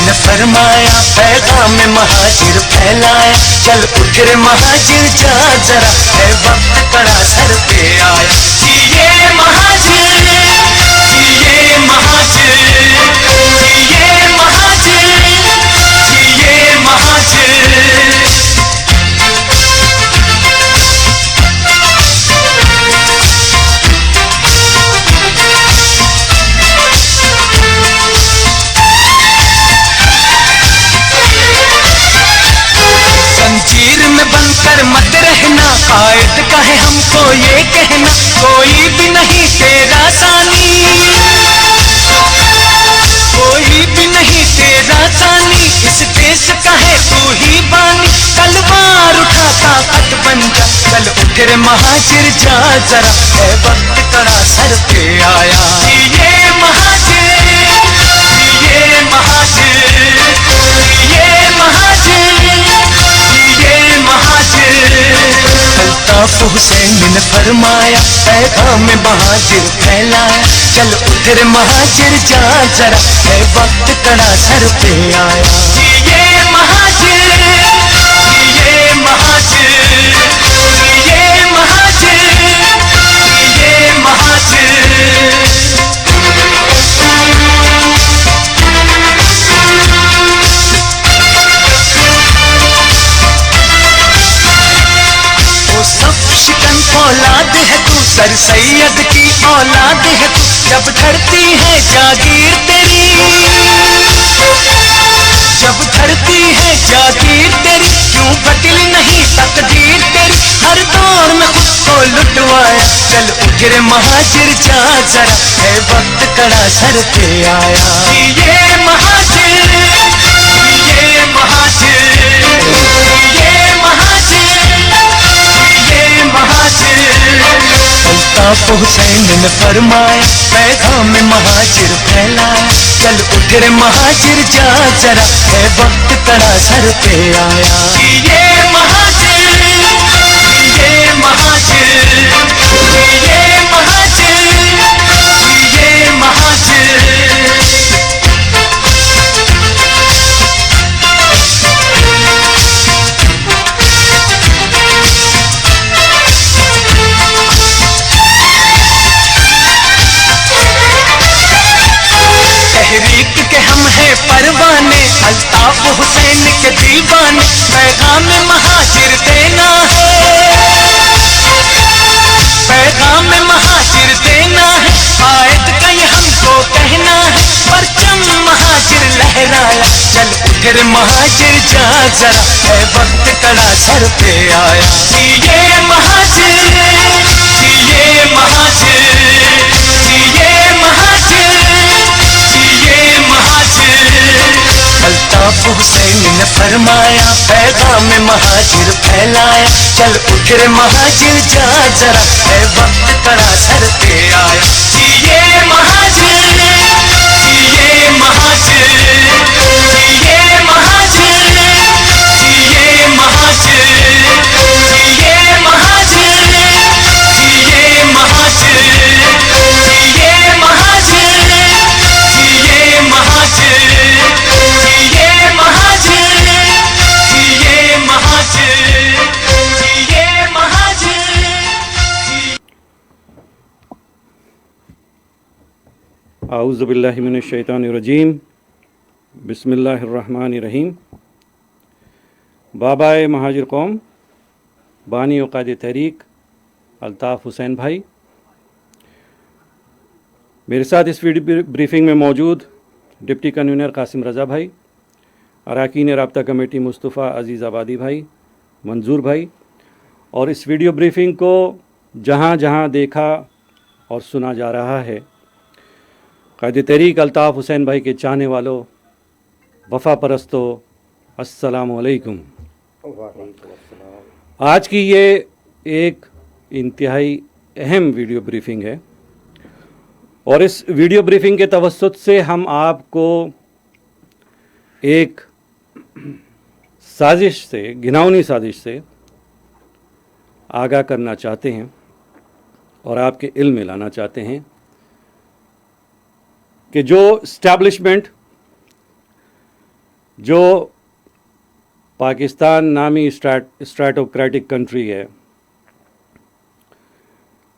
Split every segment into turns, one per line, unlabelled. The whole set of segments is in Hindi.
हुसैन फरमाया, पैगाम महाजिर फैलाया, चल उठ रे महाजिर जा जरा, है वक्त कड़ा सर पे आया। जिए महाजिर, जिए महाजिर, जिए महाजिर, जिए महाजिर। जंजीर में बनकर मत रहना, कायद का है हमको ये कहना, कोई भी नहीं तेरा सानी, कोई भी नहीं तेरा सानी, इस देश का है तू ही बानी। तलवार उठा ताकत बन जा, चल उठ रे महाजिर जा जरा, है वक्त कड़ा सर पे आया। जिए महाजिर, जिए महाजिर, जिए महाजिर, जिए महाजिर। अल्ताफ हुसैन ने फरमाया, पैगाम महाजिर फैलाया, चल उठ रे महाजिर जा जरा, है वक्त कड़ा सर पे आया। जिए महाजिर, जिए महाजिर, जिए महाजिर, जिए महाजिर। औलाद है तू, सर सैयद की औलाद है तू, जब धरती है जागीर तेरी, जब धरती है जागीर तेरी, क्यों बदली नहीं तकदीर तेरी। हर दौर में खुद को लुटवाया, चल उठ रे महाजिर जा जरा, है वक्त कड़ा सर पे आया। जिए महाजिर, जिए महाजिर, जिए महाजिर, जिए महाजिर। अल्ताफ हुसैन ने फरमाया, पैगाम महाजिर फैलाया, चल उठ रे महाजिर जा जरा, है वक्त कड़ा सर पे आया। जिए महाजिर, जिए महाजिर, जिए महाजिर, जिए महाजिर। तहरीक के हम हैं परवाने, अल्ताफ हुसैन के दीवाने, पैगाम महाजिर देना है, पैगाम महाजिर देना है, आयत का ये हमको कहना है, परचम महाजिर लहराया, चल उठ रे महाजिर जा जरा, है वक्त कड़ा सर पे आया। जिए महाजिर, जिए महाजिर, जिए महाजिर, जिए महाजिर। अल्ताफ हुसैन ने फरमाया, पैगाम महाजिर फैलाया, चल उठ रे महाजिर जा जरा, है वक्त कड़ा सर पे आया। जिए महाजिर, जिए महाजिर, जिए महाजिर, जिए महाजिर, जिए महाजिर, जिए महाजिर, जिए महाजिर, जिए महाजिर, जिए महाजिर, जिए महाजिर, जिए महाजिर।
आऊज़ु बिल्लाहि मिनश शैतानिर रजीम, बिस्मिल्लाहिर्रहमानिर्रहीम। बाबाए महाजिर कौम, बानी औकाद तहरीक अल्ताफ़ हुसैन भाई, मेरे साथ इस वीडियो ब्रीफिंग में मौजूद डिप्टी कन्वीनर कासिम रज़ा भाई, अरकान राब्ता कमेटी मुस्तफ़ा अज़ीज़ आबादी भाई, मंजूर भाई, और इस वीडियो ब्रीफिंग को जहाँ जहाँ देखा और सुना जा रहा है, क़ायद तहरीक अल्ताफ़ हुसैन भाई के चाहने वालों, वफ़ा परस्तों, अस्सलामु अलैकुम। आज की ये एक इंतहाई अहम वीडियो ब्रीफिंग है, और इस वीडियो ब्रीफिंग के तवस्सुत से हम आपको एक साजिश से, घिनौनी साजिश से आगाह करना चाहते हैं और आपके इल्म में लाना चाहते हैं कि जो इस्टेब्लिशमेंट जो पाकिस्तान नामी स्ट्रैटोक्रेटिक कंट्री है,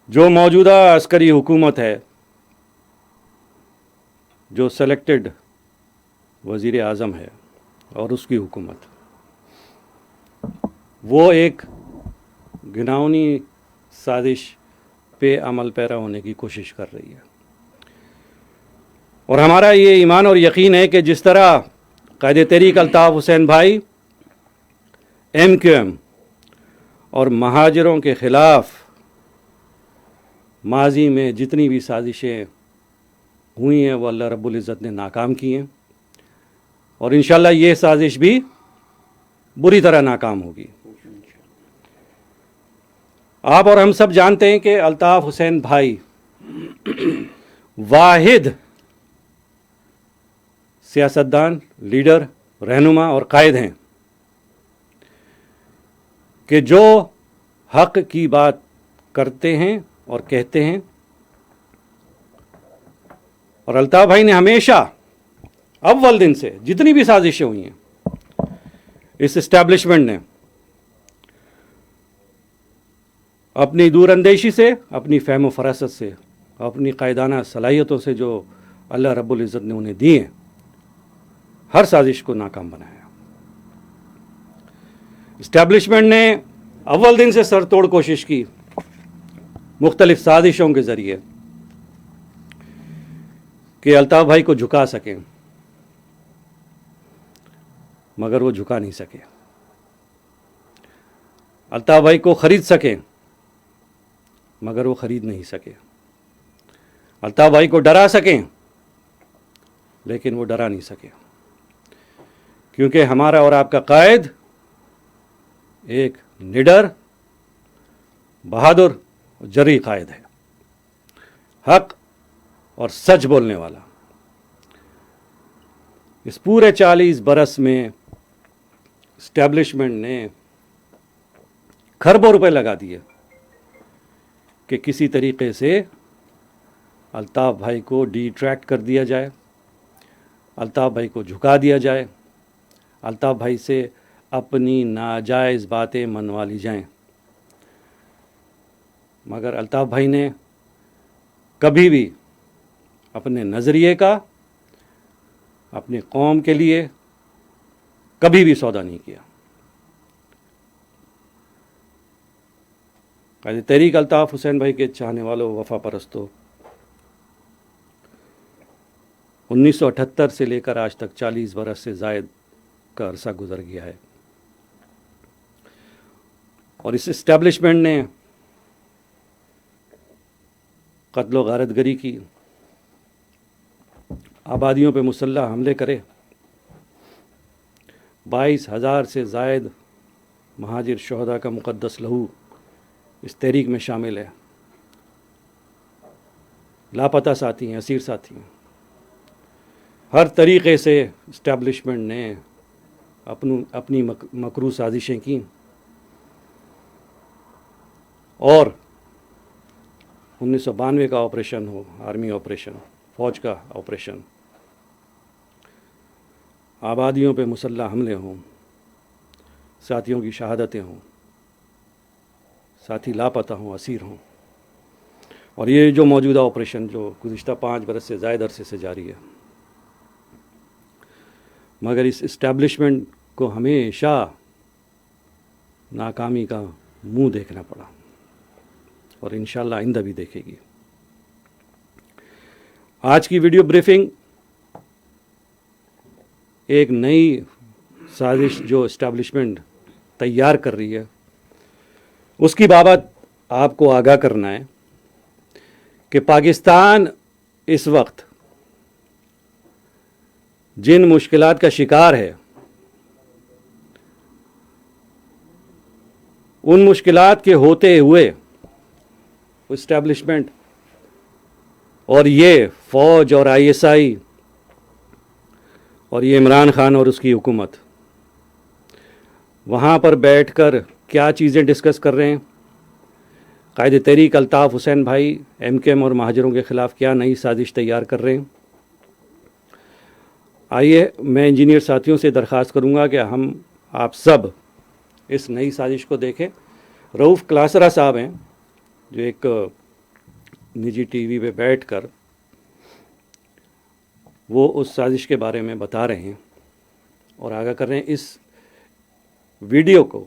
जो मौजूदा अस्करी हुकूमत है, जो सेलेक्टेड वज़ीर आज़म है और उसकी हुकूमत, वो एक घिनौनी साजिश पे अमल पैरा होने की कोशिश कर रही है। और हमारा ये ईमान और यकीन है कि जिस तरह कायदे तहरीक अल्ताफ़ हुसैन भाई MQM और महाजरों के ख़िलाफ़ माजी में जितनी भी साजिशें हुई हैं वो अल्लाह रब्बुल इज़्ज़त ने नाकाम की हैं, और इंशाअल्लाह ये साजिश भी बुरी तरह नाकाम होगी। आप और हम सब जानते हैं कि अल्ताफ़ हुसैन भाई वाहिद सियासतदान, लीडर, रहनुमा और कायद हैं कि जो हक़ की बात करते हैं और कहते हैं। और अल्ताफ़ भाई ने हमेशा अव्वल दिन से जितनी भी साजिशें हुई हैं इस इस्टेब्लिशमेंट ने अपनी दूरअंदेशी से, अपनी फ़हम व फरासत से, अपनी कायदाना सलाहियतों से जो अल्लाह रब्बुल इज़्ज़त ने उन्हें दी हैं, हर साजिश को नाकाम बनाया। इस्टेब्लिशमेंट ने अव्वल दिन से सरतोड़ कोशिश की मुख्तलिफ साजिशों के ज़रिए कि अल्ताफ़ भाई को झुका सकें, मगर वो झुका नहीं सके। अल्ताफ़ भाई को ख़रीद सकें, मगर वो ख़रीद नहीं सके। अल्ताफ़ भाई को डरा सकें, लेकिन वो डरा नहीं सके, क्योंकि हमारा और आपका कायद एक निडर, बहादुर, जरी कायद है, हक और सच बोलने वाला। इस पूरे 40 बरस में इस्टेब्लिशमेंट ने खरबों रुपए लगा दिए कि किसी तरीके से अल्ताफ़ भाई को डिट्रैक्ट कर दिया जाए, अल्ताफ़ भाई को झुका दिया जाए, अल्ताफ़ भाई से अपनी नाजायज़ बातें मनवा ली जाएं। मगर अल्ताफ़ भाई ने कभी भी अपने नज़रिए का, अपनी कौम के लिए कभी भी सौदा नहीं किया। कायदे तहरीक अल्ताफ़ हुसैन भाई के चाहने वालों, वफ़ा परस्तों, 1978 से लेकर आज तक 40 बरस से ज़ायद का अरसा गुजर गया है, और इस इस्टेब्लिशमेंट ने कत्ल व गारतगरी की, आबादियों पे मुसल्लह हमले करे, 22,000 से ज़ायद महाजिर शहदा का मुक़द्दस लहू इस तहरीक में शामिल है। लापता साथी हैं, असीर साथी हैं। हर तरीक़े से इस्टेब्लिशमेंट ने अपनी मकरू साजिशें की, और 1992 का ऑपरेशन हो, आर्मी ऑपरेशन, फ़ौज का ऑपरेशन, आबादियों पे मुसल्लह हमले हों, साथियों की शहादतें हों, साथी लापता हों, असीर हों, और ये जो मौजूदा ऑपरेशन जो गुज़िश्ता 5 बरस से ज़ायद अरसे से जारी है, मगर इस इस्टेब्लिशमेंट को हमेशा नाकामी का मुंह देखना पड़ा, और इंशाअल्लाह आइंदा भी देखेगी। आज की वीडियो ब्रीफिंग एक नई साजिश जो इस्टेब्लिशमेंट तैयार कर रही है उसकी बाबत आपको आगाह करना है कि पाकिस्तान इस वक्त जिन मुश्किलात का शिकार है, उन मुश्किलात के होते हुए इस्टेब्लिशमेंट और ये फ़ौज और ISI और ये इमरान खान और उसकी हुकूमत वहाँ पर बैठकर क्या चीज़ें डिस्कस कर रहे हैं, कायदे तहरीक अल्ताफ़ हुसैन भाई MKM और महाजरों के ख़िलाफ़ क्या नई साजिश तैयार कर रहे हैं, आइए मैं इंजीनियर साथियों से दरख्वास्त करूंगा कि हम आप सब इस नई साजिश को देखें। रऊफ़ क्लासरा साहब हैं जो एक निजी टीवी पे बैठकर वो उस साजिश के बारे में बता रहे हैं और आगाह कर रहे हैं। इस वीडियो को,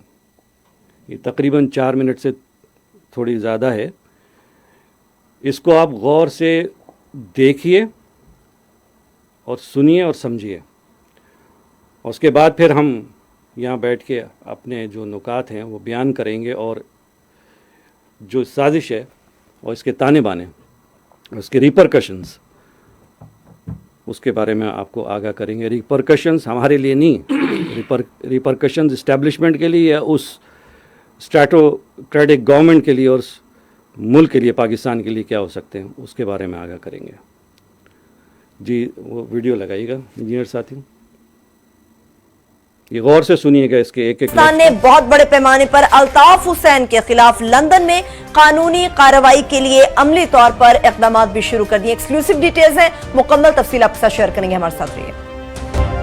ये तकरीबन 4 मिनट से थोड़ी ज़्यादा है, इसको आप गौर से देखिए और सुनिए और समझिए। और उसके बाद फिर हम यहाँ बैठ के अपने जो नुकात हैं वो बयान करेंगे और जो साजिश है और इसके ताने बाने, उसके रिपरकशंस, उसके बारे में आपको आगाह करेंगे। रिपरकशंस हमारे लिए नहीं, रिपरकशंस इस्टेब्लिशमेंट के लिए या उस स्ट्रेटोक्रेटिक गवर्नमेंट के लिए और मुल्क के लिए, पाकिस्तान के लिए क्या हो सकते हैं, उसके बारे में आगाह करेंगे। जी वो वीडियो लगाइएगा इंजीनियर साथियों, ये गौर से सुनिएगा इसके एक एक।
पाकिस्तान ने बहुत बड़े पैमाने पर अल्ताफ हुसैन के खिलाफ लंदन में कानूनी कार्रवाई के लिए अमली तौर पर इक़दाम भी शुरू कर दिए। एक्सक्लूसिव डिटेल्स हैं, मुकम्मल तफसील आपके साथ शेयर करेंगे, हमारे साथ रहिए।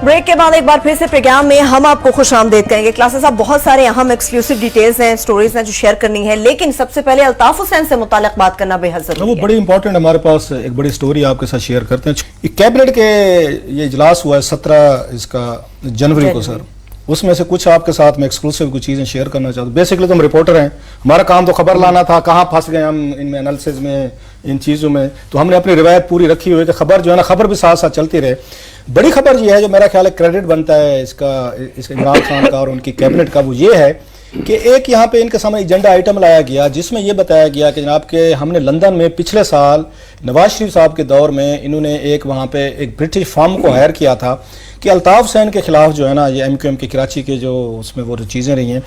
ब्रेक के बाद एक बार फिर से प्रोग्राम में हम आपको खुश आमदेद करेंगे। क्लासेस साहब, बहुत सारे अहम एक्सक्लूसिव डिटेल्स हैं, स्टोरीज हैं जो शेयर करनी है, लेकिन सबसे पहले अल्ताफ हुसैन से मुताल्लिक बात करना बेहद जरूरी है।
वो बड़ी इंपॉर्टेंट, हमारे पास एक बड़ी स्टोरी आपके साथ शेयर करते हैं। कैबिनेट के ये इजलास हुआ है 17 इसका जनवरी को सर, उसमें से कुछ आपके साथ में एक्सक्लूसिव कुछ चीज़ें शेयर करना चाहता हूँ। बेसिकली तो हम रिपोर्टर हैं, हमारा काम तो खबर लाना था, कहाँ फंस गए हम इनमें, एनालिसिस में, इन चीज़ों में। तो हमने अपनी रिवायत पूरी रखी हुई कि खबर जो है ना, खबर भी साथ साथ चलती रहे। बड़ी खबर ये है जो मेरा ख्याल है क्रेडिट बनता है इसका इमरान खान का और उनकी कैबिनेट का, वो ये है कि एक यहाँ पे इनके सामने एजेंडा आइटम लाया गया जिसमें यह बताया गया कि जनाब के हमने लंदन में पिछले साल नवाज शरीफ साहब के दौर में इन्होंने एक वहाँ पे एक ब्रिटिश फर्म को हायर किया था कि अल्ताफ हुसैन के खिलाफ जो है ना, ये MQM के कराची के जो उसमें वो चीज़ें रही हैं,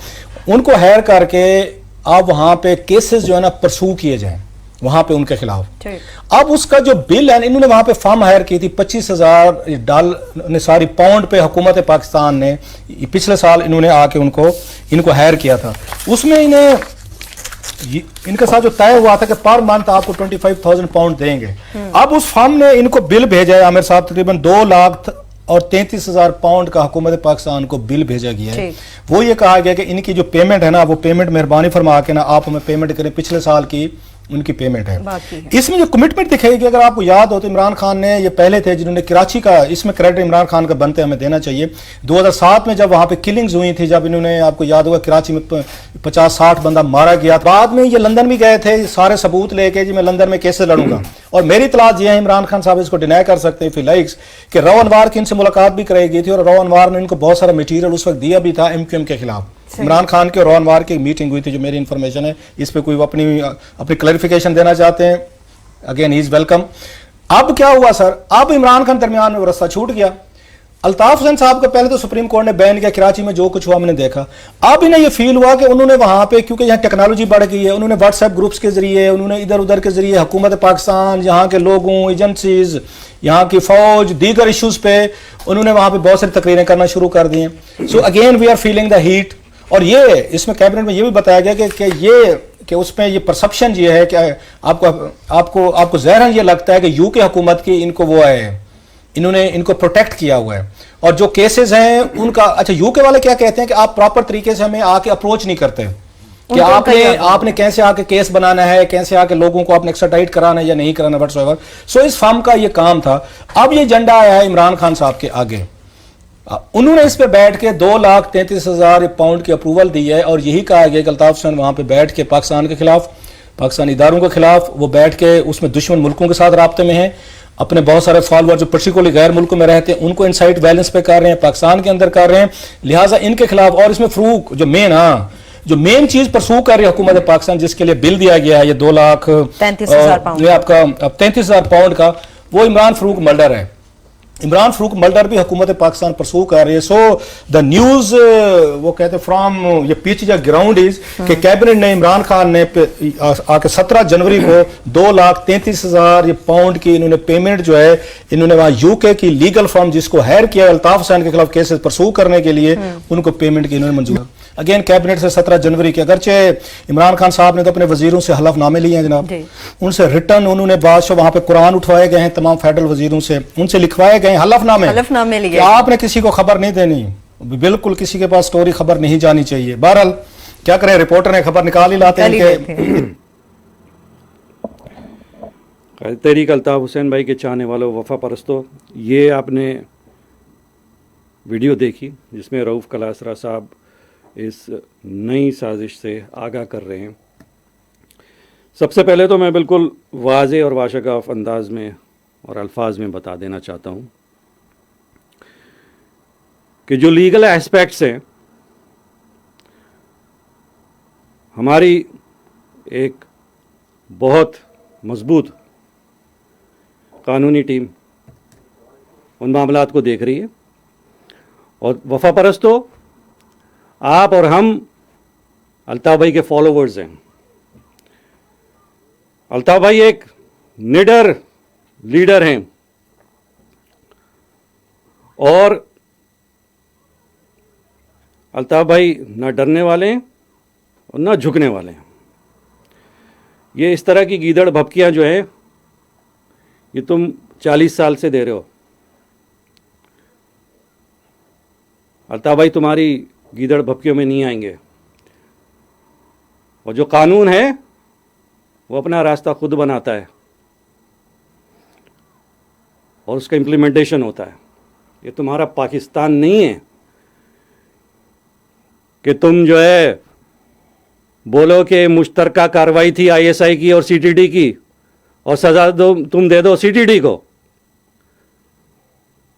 उनको हायर करके आप वहाँ पे केसेस जो है ना परसू किए जाएं वहाँ पे उनके खिलाफ। अब उसका जो बिल है, इन्होंने वहाँ पे फर्म हायर की थी $25,000 सारी पाउंड पे हुकूमत पाकिस्तान ने पिछले साल इन्होंने आके इनको हायर किया था। उसमें इनके साथ जो तय हुआ था कि पर मंथ आपको 25,000 पाउंड देंगे। अब उस फर्म ने इनको बिल भेजा है मेरे साथ, तकरीबन 2,33,000 पाउंड का हुकूमत पाकिस्तान को बिल भेजा गया है। वो ये कहा गया कि इनकी जो पेमेंट है ना, वो पेमेंट मेहरबानी फरमा के ना आप हमें पेमेंट करें, पिछले साल की उनकी पेमेंट है। इसमें जो कमिटमेंट दिखाई गई, अगर आपको याद हो तो इमरान खान ने, ये पहले थे जिन्होंने कराची का, इसमें क्रेडिट इमरान खान का बनते हमें देना चाहिए। 2007 में जब वहां पे किलिंग्स हुई थी, जब इन्होंने, आपको याद होगा, कराची में 50-60 बंदा मारा गया। बाद में ये लंदन भी गए थे सारे सबूत लेके, जी मैं लंदन में कैसे लड़ूंगा। और मेरी इतलात ये है, इमरान खान साहब इसको डिनाई कर सकते हैं इफ ही लाइक्स, कि रौ अनवार की इनसे मुलाकात भी कराई गई थी और रौ अनवार ने इनको बहुत सारा मटीरियल उस वक्त दिया भी था MQM के खिलाफ। इमरान खान के और रौ अनवार की मीटिंग हुई थी, जो मेरी इंफॉर्मेशन है। इस पे कोई अपनी क्लैरिफिकेशन देना चाहते हैं, अगेन ही इज वेलकम। अब क्या हुआ सर, अब इमरान खान दरमियान में वो रास्ता छूट गया। अल्ताफ हुसैन साहब का पहले तो सुप्रीम कोर्ट ने बैन किया, कराची में जो कुछ हुआ हमने देखा। अब इन्हें ये फील हुआ कि उन्होंने वहां पे, क्योंकि यहाँ टेक्नोलॉजी बढ़ गई है, उन्होंने व्हाट्सएप ग्रुप्स के जरिए, उन्होंने इधर उधर के जरिए हुकूमत पाकिस्तान, यहाँ के लोगों, एजेंसीज, यहाँ की फौज, दीगर इशूज पे उन्होंने वहां पे बहुत सारी तकरीरें करना शुरू कर दी हैं। So again we are feeling the heat. और ये इसमें कैबिनेट में ये भी बताया गया कि उसमें ये परसेप्शन ये है कि आपको ज़ाहिरन ये लगता है कि यूके हुकूमत की इनको वो है, इन्होंने इनको प्रोटेक्ट किया हुआ है। और जो केसेस हैं उनका, अच्छा यूके वाले क्या कहते हैं कि आप प्रॉपर तरीके से हमें आके अप्रोच नहीं करते कि आपने कैसे आके केस बनाना है, कैसे आके लोगों को आपने एक्स्ट्राडाइट कराना है या नहीं कराना, व्हाटसोएवर। सो इस फर्म का ये काम था। अब ये एजेंडा आया है इमरान खान साहब के आगे, उन्होंने इस पे बैठ के 2,33,000 पाउंड की अप्रूवल दी है। और यही कहा गया कि अल्ताफ हुसैन वहां पे बैठ के पाकिस्तान के खिलाफ, पाकिस्तानी इदारों के खिलाफ वो बैठ के उसमें दुश्मन मुल्कों के साथ राब्ते में है। अपने बहुत सारे फॉलोअर जो पर्टिकुलरली गैर मुल्कों में रहते हैं उनको इनसाइट वायलेंस पे कर रहे हैं, पाकिस्तान के अंदर कर रहे हैं, लिहाजा इनके खिलाफ। और इसमें फरूक जो मेन चीज परसू कर रही है हुकूमत पाकिस्तान, जिसके लिए बिल दिया गया है ये 2,33,000 पाउंड, आपका 33,000 पाउंड का, वो इमरान फारूक मर्डर है। इमरान फारूक मर्डर भी हुकूमत पाकिस्तान परसू कर रही है। सो द न्यूज वो कहते हैं फ्रॉम ये पिच या ग्राउंड इज कि कैबिनेट ने, इमरान खान ने आके 17 जनवरी को 2,33,000 पाउंड की इन्होंने पेमेंट जो है, इन्होंने वहां यूके की लीगल फर्म जिसको हायर किया अल्ताफ हुसैन के खिलाफ केसेस परसू करने के लिए, उनको पेमेंट की इन्होंने मंजूर। अगेन कैबिनेट से 17 जनवरी के, अगरचे इमरान खान साहब ने तो अपने वजीरों से हलफनामे लिए हैं जनाब, उनसे रिटर्न उन्होंने बादशाह वहां पे कुरान उठवाए गए हैं, तमाम फेडरल वजीरों से उनसे लिखवाए गए हलफनामे लिए, आपने किसी को खबर नहीं देनी, बिल्कुल किसी के पास स्टोरी खबर नहीं जानी चाहिए। बहरहाल क्या करें, रिपोर्टर ने खबर निकाल ही लाते हैं।
तहरीक अल्ताफ हुसैन भाई के चाहने वालों, वफा परस्तों, ये आपने वीडियो देखी जिसमें रऊफ़ कलासरा साहब इस नई साजिश से आगाह कर रहे हैं। सबसे पहले तो मैं बिल्कुल वाज़े और वाशगाफ अंदाज में और अल्फाज में बता देना चाहता हूँ कि जो लीगल एस्पेक्ट्स हैं, हमारी एक बहुत मजबूत कानूनी टीम उन मामलात को देख रही है और वफा परस्तों, आप और हम अल्ताफ़ भाई के फॉलोवर्स हैं। अल्ताफ़ भाई एक निडर लीडर हैं और अल्ताफ़ भाई ना डरने वाले हैं और ना झुकने वाले हैं। ये इस तरह की गीदड़ भपकियां जो है, ये तुम 40 साल से दे रहे हो। अल्ताफ़ भाई तुम्हारी गीदड़ भपकियों में नहीं आएंगे और जो कानून है वो अपना रास्ता खुद बनाता है और उसका इम्प्लीमेंटेशन होता है। ये तुम्हारा पाकिस्तान नहीं है कि तुम जो है बोलो कि मुश्तरका कार्रवाई थी ISI की और CTD की और सजा तुम दे दो CTD को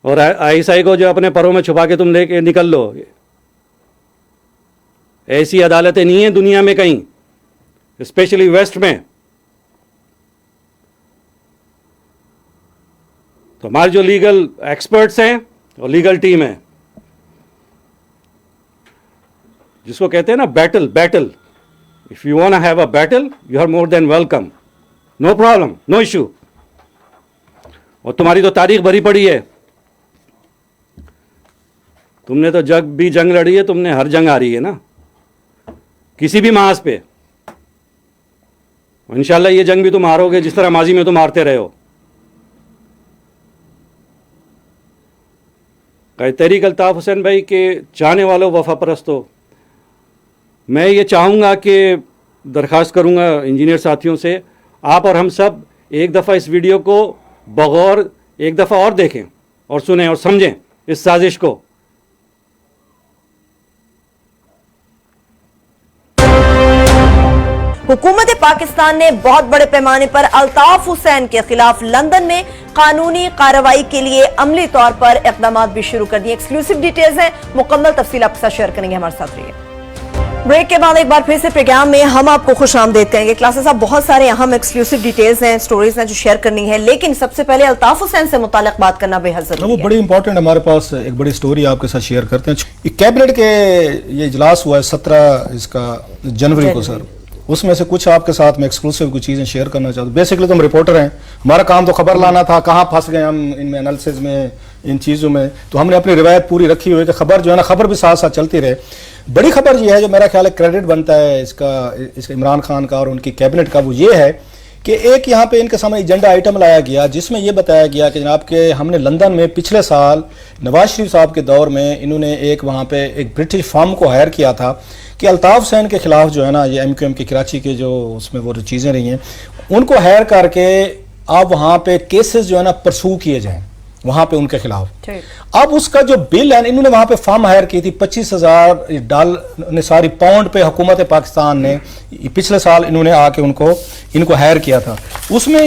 और ISI को जो अपने परों में छुपा के तुम लेके निकल लो। ऐसी अदालतें नहीं हैं दुनिया में कहीं, स्पेशली वेस्ट में। तो हमारे जो लीगल एक्सपर्ट्स हैं और लीगल टीम है, जिसको कहते हैं ना battle, if you want to have a battle, you are more than welcome, no problem, no issue. और तुम्हारी तो तारीख भरी पड़ी है, तुमने तो जंग लड़ी है, तुमने हर जंग हारी है ना, किसी भी मास पे। इंशाल्लाह ये जंग भी तुम हारोगे जिस तरह माजी में तुम हारते रहे हो। तहरीक अल्ताफ हुसैन भाई के चाहने वालों, वफा परस्तों, मैं ये चाहूँगा कि दरख्वास्त करूँगा इंजीनियर साथियों से, आप और हम सब एक दफ़ा इस वीडियो को बगौर एक दफ़ा और देखें और सुनें और समझें इस साजिश को।
हुकूमत पाकिस्तान ने बहुत बड़े पैमाने पर अल्ताफ हुसैन के खिलाफ लंदन में कानूनी कार्रवाई के लिए अमली तौर पर इकदाम भी शुरू कर दिए। एक्सक्लूसिव डिटेल्स हैं, मुकम्मल तफसील आपके साथ शेयर करेंगे, हमारे साथ रहिए। ब्रेक के बाद एक बार फिर से प्रोग्राम में हम आपको खुशामदीद करेंगे। क्लासेस साहब, बहुत सारे अहम एक्सक्लूसिव डिटेल्स हैं, स्टोरीज हैं जो शेयर करनी है, लेकिन सबसे पहले अल्ताफ हुसैन से मुतालिक बात करना बेहद जरूरी है।
वो बड़ी इंपॉर्टेंट, हमारे पास एक बड़ी स्टोरी आपके साथ शेयर करते हैं। कैबिनेट के ये इजलास हुआ है 17 इसका जनवरी को सर, उसमें से कुछ आपके साथ में एक्सक्लूसिव कुछ चीज़ें शेयर करना चाहते हैं। बेसिकली तो हम रिपोर्टर हैं, हमारा काम तो खबर लाना था, कहाँ फंस गए हम इनमें, एनालिसिस में, इन चीज़ों में। तो हमने अपनी रिवायत पूरी रखी हुई है कि खबर जो है ना, खबर भी साथ साथ चलती रहे। बड़ी खबर ये है, जो मेरा ख्याल है क्रेडिट बनता है इसका इमरान खान का और उनकी कैबिनेट का, वो ये है कि एक यहाँ पे इनके सामने एजेंडा आइटम लाया गया जिसमें यह बताया गया कि जनाब के हमने लंदन में पिछले साल नवाज शरीफ साहब के दौर में इन्होंने एक वहाँ पे एक ब्रिटिश फर्म को हायर किया था कि अल्ताफ हुसैन के खिलाफ जो है ना, ये MQM के कराची के जो उसमें वो चीज़ें रही हैं, उनको हायर करके आप वहाँ पे केसेस जो है ना परसू किए जाएं वहाँ पे उनके खिलाफ। अब उसका जो बिल है, इन्होंने वहाँ पे फर्म हायर की थी $25,000 सारी पाउंड पे हुकूमत पाकिस्तान ने पिछले साल इन्होंने आके इनको हायर किया था। उसमें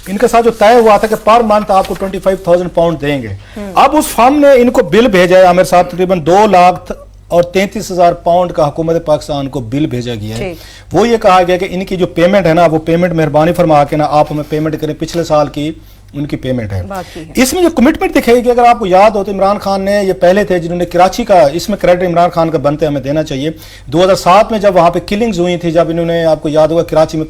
इनके साथ जो तय हुआ था कि पर मंथ आपको 25,000 पाउंड देंगे। अब उस फर्म ने इनको बिल भेजा है, मेरे साथ तकरीबन 2,33,000 पाउंड का हुकूमत पाकिस्तान को बिल भेजा गया है। वो ये कहा गया कि इनकी जो पेमेंट है ना, वो पेमेंट मेहरबानी फरमा के ना आप हमें पेमेंट करें, पिछले साल की उनकी पेमेंट है। इसमें जो कमिटमेंट दिखाई, अगर आपको याद हो तो इमरान खान ने ये पहले थे जिन्होंने कराची का, इसमें क्रेडिट इमरान खान का बनते हमें देना चाहिए। 2007 में जब वहां पे किलिंग्स हुई थी, जब इन्होंने, आपको याद होगा, कराची में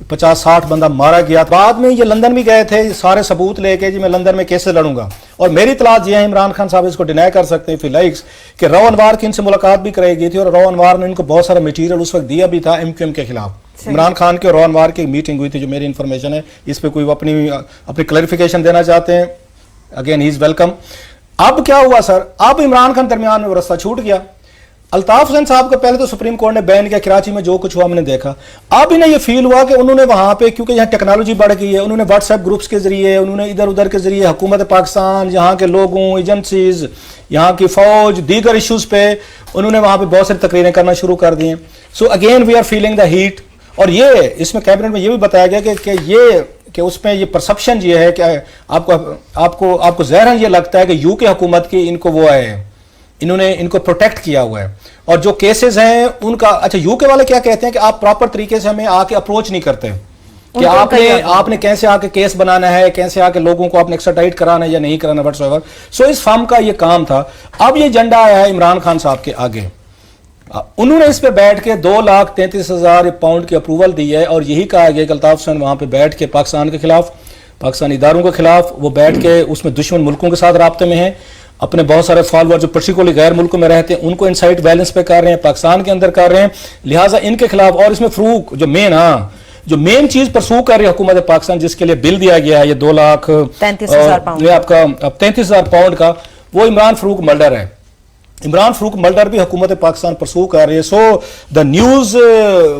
50-60 बंदा मारा गया, बाद में ये लंदन भी गए थे सारे सबूत लेके, जी मैं लंदन में कैसे लड़ूंगा, और मेरी तलाश ये है, इमरान खान साहब इसको डिनाई कर सकते हैं फिलाइक्स, कि रौ अनवार की इनसे मुलाकात भी कराई गई थी और रौ अनवार ने इनको बहुत सारा मटीरियल उस वक्त दिया भी था MQM के खिलाफ। इमरान खान के और रौ अनवार की मीटिंग हुई थी, जो मेरी इंफॉर्मेशन है। इस पर कोई अपनी क्लैरिफिकेशन देना चाहते हैं, अगेन ही इज वेलकम। अब क्या हुआ सर, अब इमरान खान दरमियान में वो रास्ता छूट गया। अल्ताफ हुसैन साहब को पहले तो सुप्रीम कोर्ट ने बैन किया, कराची में जो कुछ हुआ हमने देखा। अब इन्हें ये फील हुआ कि उन्होंने वहां पे, क्योंकि यहाँ टेक्नोलॉजी बढ़ गई है, उन्होंने व्हाट्सएप ग्रुप्स के जरिए, उन्होंने इधर उधर के जरिए हुकूमत पाकिस्तान, यहाँ के लोगों, एजेंसीज, यहाँ की फौज, दीगर इश्यूज पे उन्होंने वहां पे बहुत सारी तकरीरें करना शुरू कर दी हैं। So again we are feeling the heat. और ये इसमें कैबिनेट में ये भी बताया गया कि उसमें ये परसेप्शन ये है कि आपको ज़ाहिरन ये लगता है कि यूके हुकूमत की इनको वो है, इन्होंने इनको प्रोटेक्ट किया हुआ है। और जो केसेस हैं उनका, अच्छा यूके वाले क्या कहते हैं कि आप प्रॉपर तरीके से हमें आके अप्रोच नहीं करते कि आपने कैसे आके केस बनाना है, कैसे आके लोगों को आपने एक्स्ट्राडाइट कराना है या नहीं कराना, व्हाटसोएवर। सो इस फर्म का ये काम था। अब ये एजेंडा आया है इमरान खान साहब के आगे, उन्होंने इस पे बैठ के 2,33,000 पाउंड की अप्रूवल दी है और यही कहा गया कि अल्ताफ हुसैन वहां पे बैठ के पाकिस्तान के खिलाफ, पाकिस्तानी इदारों के खिलाफ वो बैठ के उसमें दुश्मन मुल्कों के साथ राब्ते में है। अपने बहुत सारे फॉलोअर जो पर्टिकुलरली गैर मुल्कों में रहते हैं उनको इनसाइट वायलेंस पे कर रहे हैं, पाकिस्तान के अंदर कर रहे हैं, लिहाजा इनके खिलाफ। और इसमें फरूक जो मेन चीज परसू कर रही है हुकूमत पाकिस्तान, जिसके लिए बिल दिया गया है ये
2,33,000 पाउंड,
आपका 33,000 पाउंड का, वो इमरान फारूक मर्डर है। इमरान फारूक मर्डर भी हुकूमत पाकिस्तान परसू कर रही है। सो द न्यूज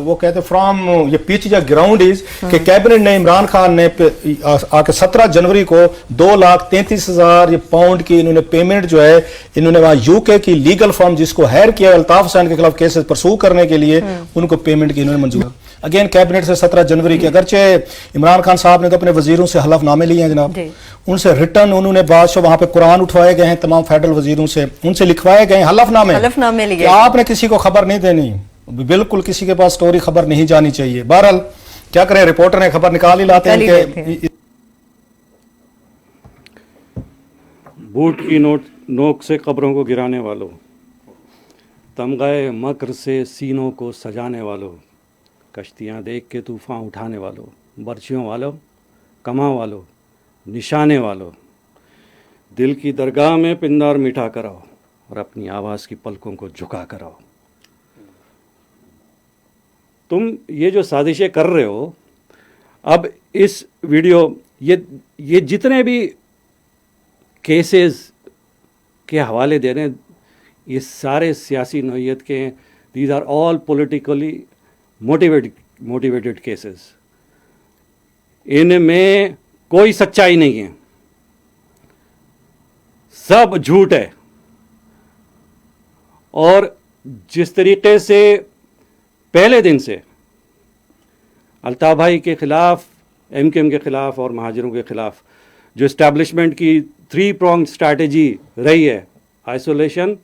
वो कहते हैं फ्रॉम ये पिच या ग्राउंड इज कि कैबिनेट ने इमरान खान ने आके 17 जनवरी को 2,33,000 ये पाउंड की इन्होंने पेमेंट जो है, इन्होंने वहां यूके की लीगल फर्म जिसको हायर किया अल्ताफ हुसैन के खिलाफ केसेस परसू करने के लिए, उनको पेमेंट की इन्होंने मंजूर। अगेन कैबिनेट से 17 जनवरी की, अगरचे इमरान खान साहब ने तो अपने वजीरों से हलफनामे लिए हैं जनाब, उनसे रिटर्न उन्होंने बादशाह वहां पे कुरान उठवाए गए हैं, तमाम फेडरल वजीरों से उनसे लिखवाए गए हलफनामे लिए, आपने किसी को खबर नहीं देनी, बिल्कुल किसी के पास स्टोरी खबर नहीं जानी चाहिए। बहरहाल क्या करें, रिपोर्टर ने खबर निकाल ही लाते हैं।
बूट की नोक से कब्रों को गिराने वालों, तमगाए मकर से सीनों को सजाने वालों, कश्तियाँ देख के तूफ़ान उठाने वालों, बर्छियों वालों, कमा वालों, निशाने वालों, दिल की दरगाह में पिंदार मिठा कराओ और अपनी आवाज़ की पलकों को झुका कराओ। तुम ये जो साजिशें कर रहे हो, अब इस वीडियो ये जितने भी केसेस के हवाले दे रहे हैं, ये सारे सियासी नौइयत के हैं। These are all politically motivated cases. इनमें कोई सच्चाई नहीं है, सब झूठ है। और जिस तरीके से पहले दिन से अल्ताफ भाई के खिलाफ, MQM के खिलाफ और महाजिरों के खिलाफ जो इस्टेब्लिशमेंट की 3 pronged स्ट्रैटेजी रही है, आइसोलेशन,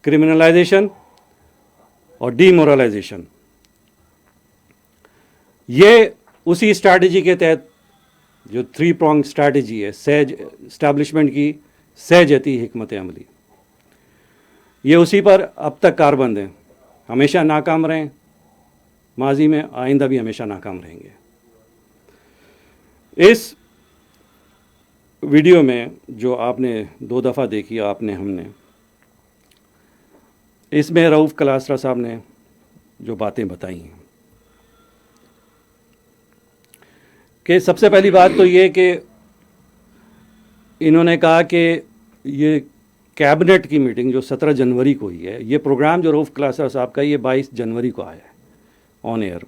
क्रिमिनलाइजेशन और डीमोरलाइजेशन, ये उसी स्ट्रैटेजी के तहत जो 3 pronged स्ट्रैटेजी है, सहज इस्टेब्लिशमेंट की सहजती हिकमत अमली, ये उसी पर अब तक कारबंद हैं। हमेशा नाकाम रहे माजी में, आइंदा भी हमेशा नाकाम रहेंगे। इस वीडियो में जो आपने 2 दफ़ा देखी हमने, इसमें रऊफ़ कलासरा साहब ने जो बातें बताई हैं कि सबसे पहली बात तो ये कि इन्होंने कहा कि ये कैबिनेट की मीटिंग जो 17 जनवरी को हुई है, ये प्रोग्राम जो रऊफ़ कलासरा साहब का ये 22 जनवरी को आया है ऑन एयर।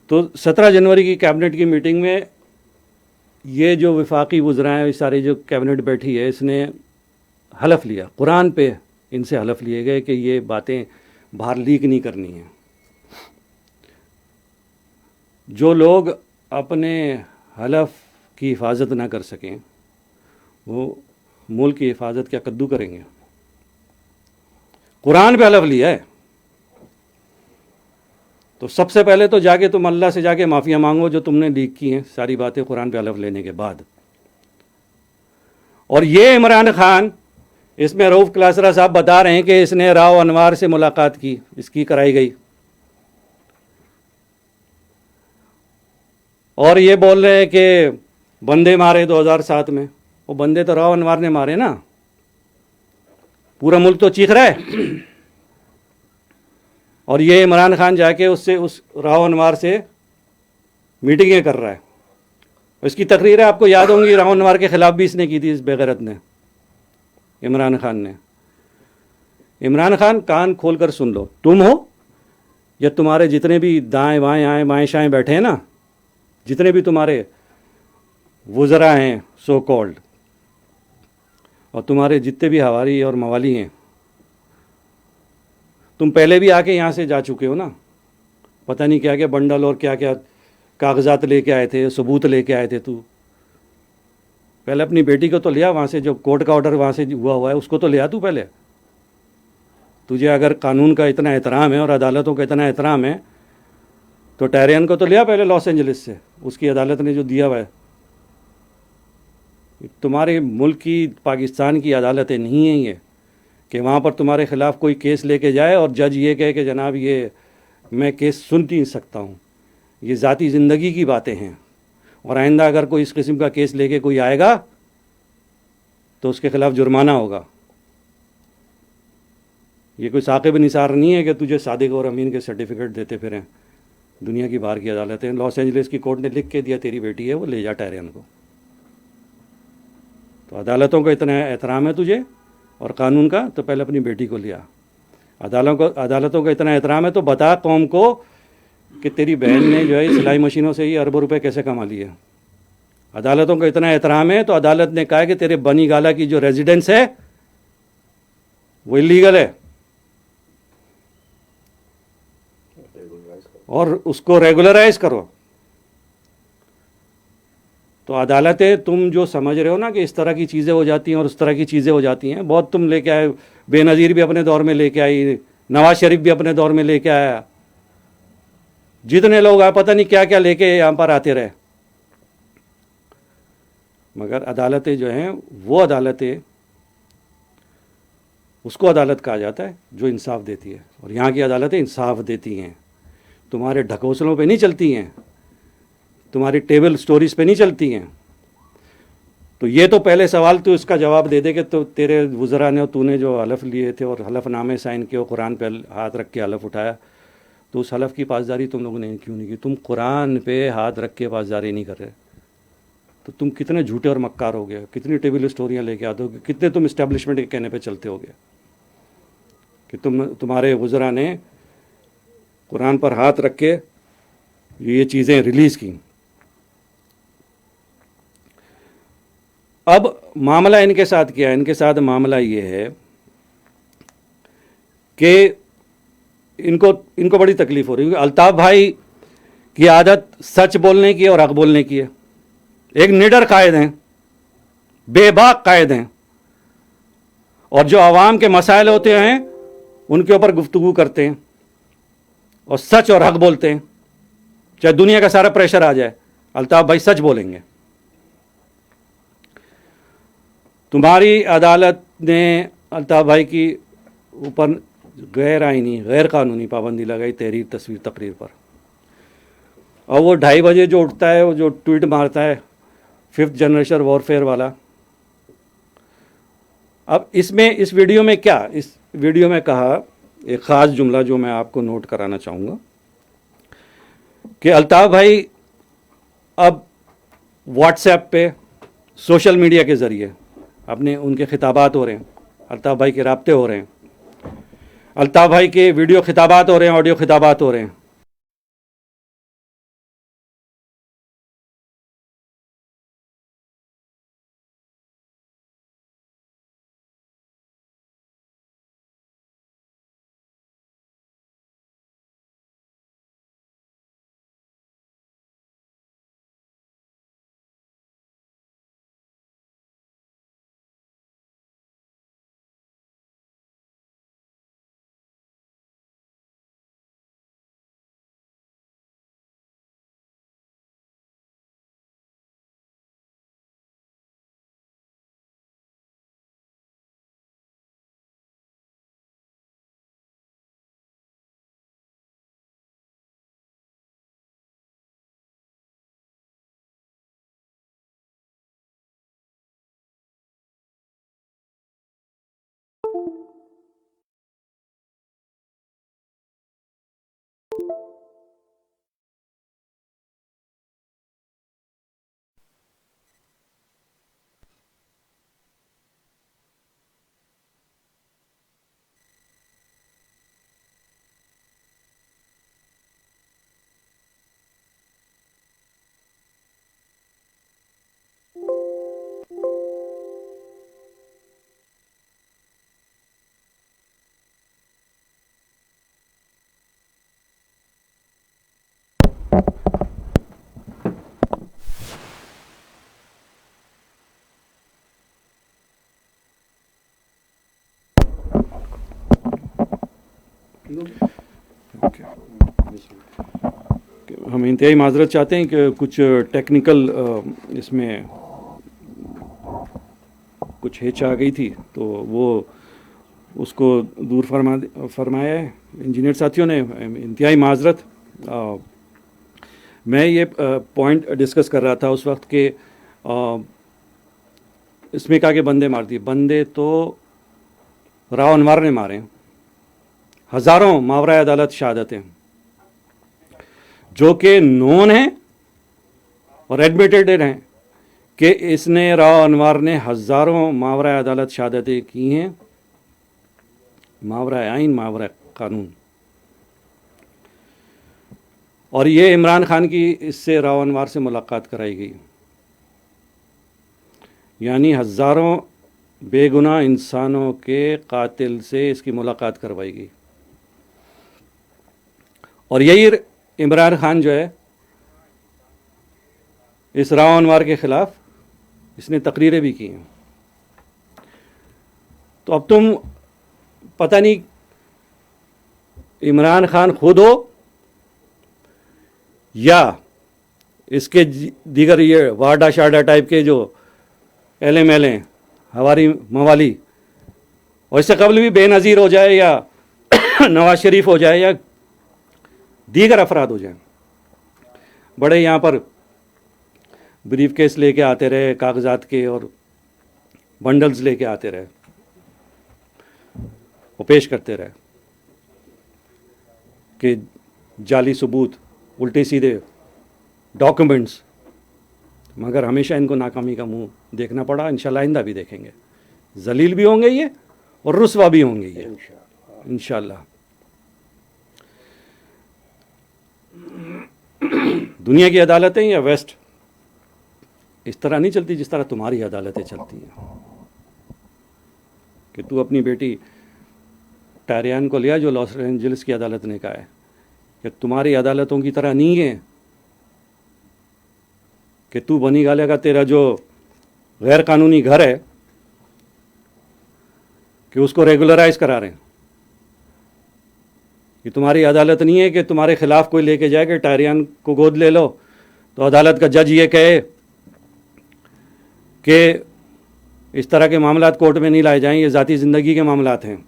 तो 17 जनवरी की कैबिनेट की मीटिंग में ये जो वफाकी वज़रा हैं, सारी जो कैबिनेट बैठी है, इसने हलफ लिया, कुरान पे इनसे हलफ लिए गए कि ये बातें बाहर लीक नहीं करनी हैं। जो लोग अपने हलफ की हिफाजत ना कर सकें, वो मुल्क की हिफाजत क्या कद्दू करेंगे? कुरान पे हलफ लिया है तो सबसे पहले तो जाके तुम अल्लाह से जाके माफ़िया मांगो जो तुमने लीक की हैं सारी बातें कुरान पे हलफ लेने के बाद। और ये इमरान खान, इसमें रऊफ़ कलासरा साहब बता रहे हैं कि इसने राव अनवार से मुलाकात की, इसकी कराई गई, और ये बोल रहे हैं कि बंदे मारे 2007 में, वो बंदे तो राव अनवर ने मारे ना, पूरा मुल्क तो चीख रहा है। और ये इमरान खान जाके उससे उस राव अनवर से मीटिंगें कर रहा है। इसकी तकरीरें आपको याद होंगी, राव अनवर के खिलाफ भी इसने की थी, इस बेगैरत ने, इमरान खान ने। इमरान खान, कान खोल कर सुन लो, तुम हो या तुम्हारे जितने भी दाएं बाएं आए बाएं शाएं बैठे हैं ना, जितने भी तुम्हारे वुज़रा हैं सो कॉल्ड, और तुम्हारे जितने भी हवारी और मवाली हैं, तुम पहले भी आके यहाँ से जा चुके हो ना, पता नहीं क्या क्या बंडल और क्या क्या कागजात लेके आए थे, सबूत लेके आए थे। तू पहले अपनी बेटी को तो लिया वहाँ से, जो कोर्ट का ऑर्डर वहाँ से हुआ है उसको तो लिया तू पहले। तुझे अगर कानून का इतना एहतराम है और अदालतों का इतना एहतराम है तो टैरियन को तो लिया पहले लॉस एंजलिस से, उसकी अदालत ने जो दिया हुआ है। तुम्हारे मुल्क की, पाकिस्तान की अदालतें नहीं हैं ये कि वहाँ पर तुम्हारे ख़िलाफ़ कोई केस लेके जाए और जज ये कहे कि जनाब ये मैं केस सुन नहीं सकता हूँ। ये ज़ाती ज़िंदगी की बातें हैं, और आइंदा अगर कोई इस किस्म का केस लेके कोई आएगा तो उसके ख़िलाफ़ जुर्माना होगा। ये कोई साकिब निसार नहीं है कि तुझे सादिक और अमीन के सर्टिफिकेट देते फिरें। दुनिया की बाहर की अदालतें, लॉस एंजलिस की कोर्ट ने लिख के दिया तेरी बेटी है, वो ले जा टैरियन को। तो अदालतों का इतना एहतराम है तुझे और कानून का, तो पहले अपनी बेटी को लिया। अदालतों का इतना एहतराम है तो बता कौम को कि तेरी बहन ने जो है सिलाई मशीनों से ही अरबों रुपए कैसे कमा लिए। अदालतों का इतना एहतराम है तो अदालत ने कहा कि तेरे बनी गाला की जो रेजिडेंस है वो इलीगल है और उसको रेगुलराइज करो। तो अदालतें, तुम जो समझ रहे हो ना कि इस तरह की चीज़ें हो जाती हैं और उस तरह की चीज़ें हो जाती हैं, बहुत तुम लेके आए। बेनज़ीर भी अपने दौर में लेके आई, नवाज शरीफ भी अपने दौर में लेके आया, जितने लोग आए पता नहीं क्या क्या लेके यहाँ पर आते रहे। मगर अदालतें जो हैं वो अदालतें, उसको अदालत कहा जाता है जो इंसाफ देती है, और यहाँ की अदालतें इंसाफ देती हैं। तुम्हारे ढकोसलों पे नहीं चलती हैं, तुम्हारी टेबल स्टोरीज पे नहीं चलती हैं। तो ये तो पहले सवाल तो इसका जवाब दे दे कि तो तेरे वुज़रा ने और तूने जो हलफ लिए थे और हलफनामे साइन किए और कुरान पे हाथ रख के हलफ उठाया, तो उस हलफ की पासदारी तुम लोगों ने क्यों नहीं की? तुम कुरान पे हाथ रख के पासदारी नहीं कर रहे, तो तुम कितने झूठे और मक्कार हो गए, कितनी टेबल स्टोरियाँ लेके आते हो, कितने तुम इस्टेब्लिशमेंट के कहने पे चलते हो गए कि तुम्हारे वुज़रा ने कुरान पर हाथ रख के ये चीज़ें रिलीज़ की। अब मामला इनके साथ क्या है? इनके साथ मामला ये है कि इनको बड़ी तकलीफ हो रही है। अल्ताफ़ भाई की आदत सच बोलने की और हक बोलने की है। एक निडर कायद हैं, बेबाक कायद हैं, और जो आवाम के मसाइल होते हैं उनके ऊपर गुफ्तगू करते हैं और सच और हक बोलते हैं, चाहे दुनिया का सारा प्रेशर आ जाए। अल्ताफ़ भाई सच बोलेंगे। तुम्हारी अदालत ने अल्ताफ़ भाई की ऊपर गैर आइनी, गैर कानूनी पाबंदी लगाई तहरीर, तस्वीर, तकरीर पर, और वो 2:30 बजे जो उठता है, वो जो ट्वीट मारता है 5th जनरेशन वॉरफेयर वाला। अब इसमें, इस वीडियो में क्या, इस वीडियो में कहा एक ख़ास जुमला जो मैं आपको नोट कराना चाहूँगा कि अल्ताफ़ भाई अब व्हाट्सएप पे, सोशल मीडिया के ज़रिए अपने उनके खिताबात हो रहे हैं, अल्ताफ़ भाई के राब्ते हो रहे हैं, अल्ताफ़ भाई के वीडियो खिताबात हो रहे हैं, ऑडियो खिताबात हो रहे हैं। हम इंतहाई माजरत चाहते हैं कि कुछ टेक्निकल इसमें कुछ हिच आ गई थी, तो वो उसको दूर फरमाया है इंजीनियर साथियों ने। इंतहाई माजरत। मैं ये पॉइंट डिस्कस कर रहा था उस वक्त के इसमें कहा कि बंदे मार दिए। बंदे तो राव अनवर ने मारे, हज़ारों मावरा अदालत शहादतें जो कि नोन हैं और एडमिटेड हैं कि इसने राव अनवर ने हज़ारों मावरा अदालत शहादतें की हैं, मावरा आइन, मावरा कानून। और ये इमरान खान की इससे राव अनवर से मुलाकात कराई गई, यानी हज़ारों बेगुनाह इंसानों के कातिल से इसकी मुलाकात करवाई गई। और यही इमरान खान जो है इस राव अनवर के ख़िलाफ़ इसने तकरीरें भी की हैं। तो अब तुम पता नहीं इमरान खान खुद हो या इसके दीगर ये वाडा शाडा टाइप के जो LML हैं, हवारी मवाली, और इससे कबल भी बेनज़ीर हो जाए या नवाज शरीफ हो जाए या दीगर अफराद हो जाए, बड़े यहाँ पर ब्रीफ केस लेके आते रहे, कागजात के और बंडल्स लेके आते रहे और पेश करते रहे कि जाली सबूत, उल्टे सीधे डॉक्यूमेंट्स, मगर हमेशा इनको नाकामी का मुंह देखना पड़ा। इंशाल्लाह आइंदा भी देखेंगे। जलील भी होंगे ये और रुस्वा भी होंगे ये इंशाल्लाह। दुनिया की अदालतें या वेस्ट इस तरह नहीं चलती जिस तरह तुम्हारी अदालतें चलती हैं कि तू अपनी बेटी टारियान को लिया, जो लॉस एंजलिस की अदालत ने कहा है कि तुम्हारी अदालतों की तरह नहीं है कि तू बनी गाले का तेरा जो गैर कानूनी घर है कि उसको रेगुलराइज करा रहे हैं। कि तुम्हारी अदालत नहीं है कि तुम्हारे खिलाफ कोई लेके जाए कि टारियान को गोद ले लो, तो अदालत का जज ये कहे कि इस तरह के मामलात कोर्ट में नहीं लाए जाएं, ये ज़ाती ज़िंदगी के मामलात हैं,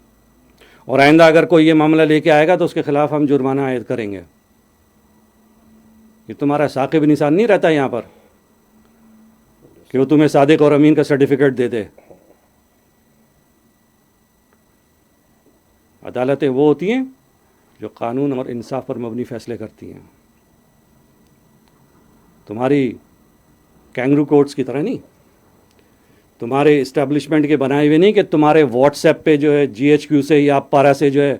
और आइंदा अगर कोई ये मामला लेके आएगा तो उसके खिलाफ हम जुर्माना आयद करेंगे। ये तुम्हारा साकिब निशान नहीं रहता यहाँ पर कि वो तुम्हें सादिक और अमीन का सर्टिफिकेट दे दे। अदालतें वो होती हैं जो कानून और इंसाफ पर मबनी फैसले करती हैं, तुम्हारी कैंगरू कोर्ट्स की तरह नहीं, तुम्हारे इस्टेब्लिशमेंट के बनाए हुए नहीं कि तुम्हारे व्हाट्सएप पे जो है GHQ से या पारा से जो है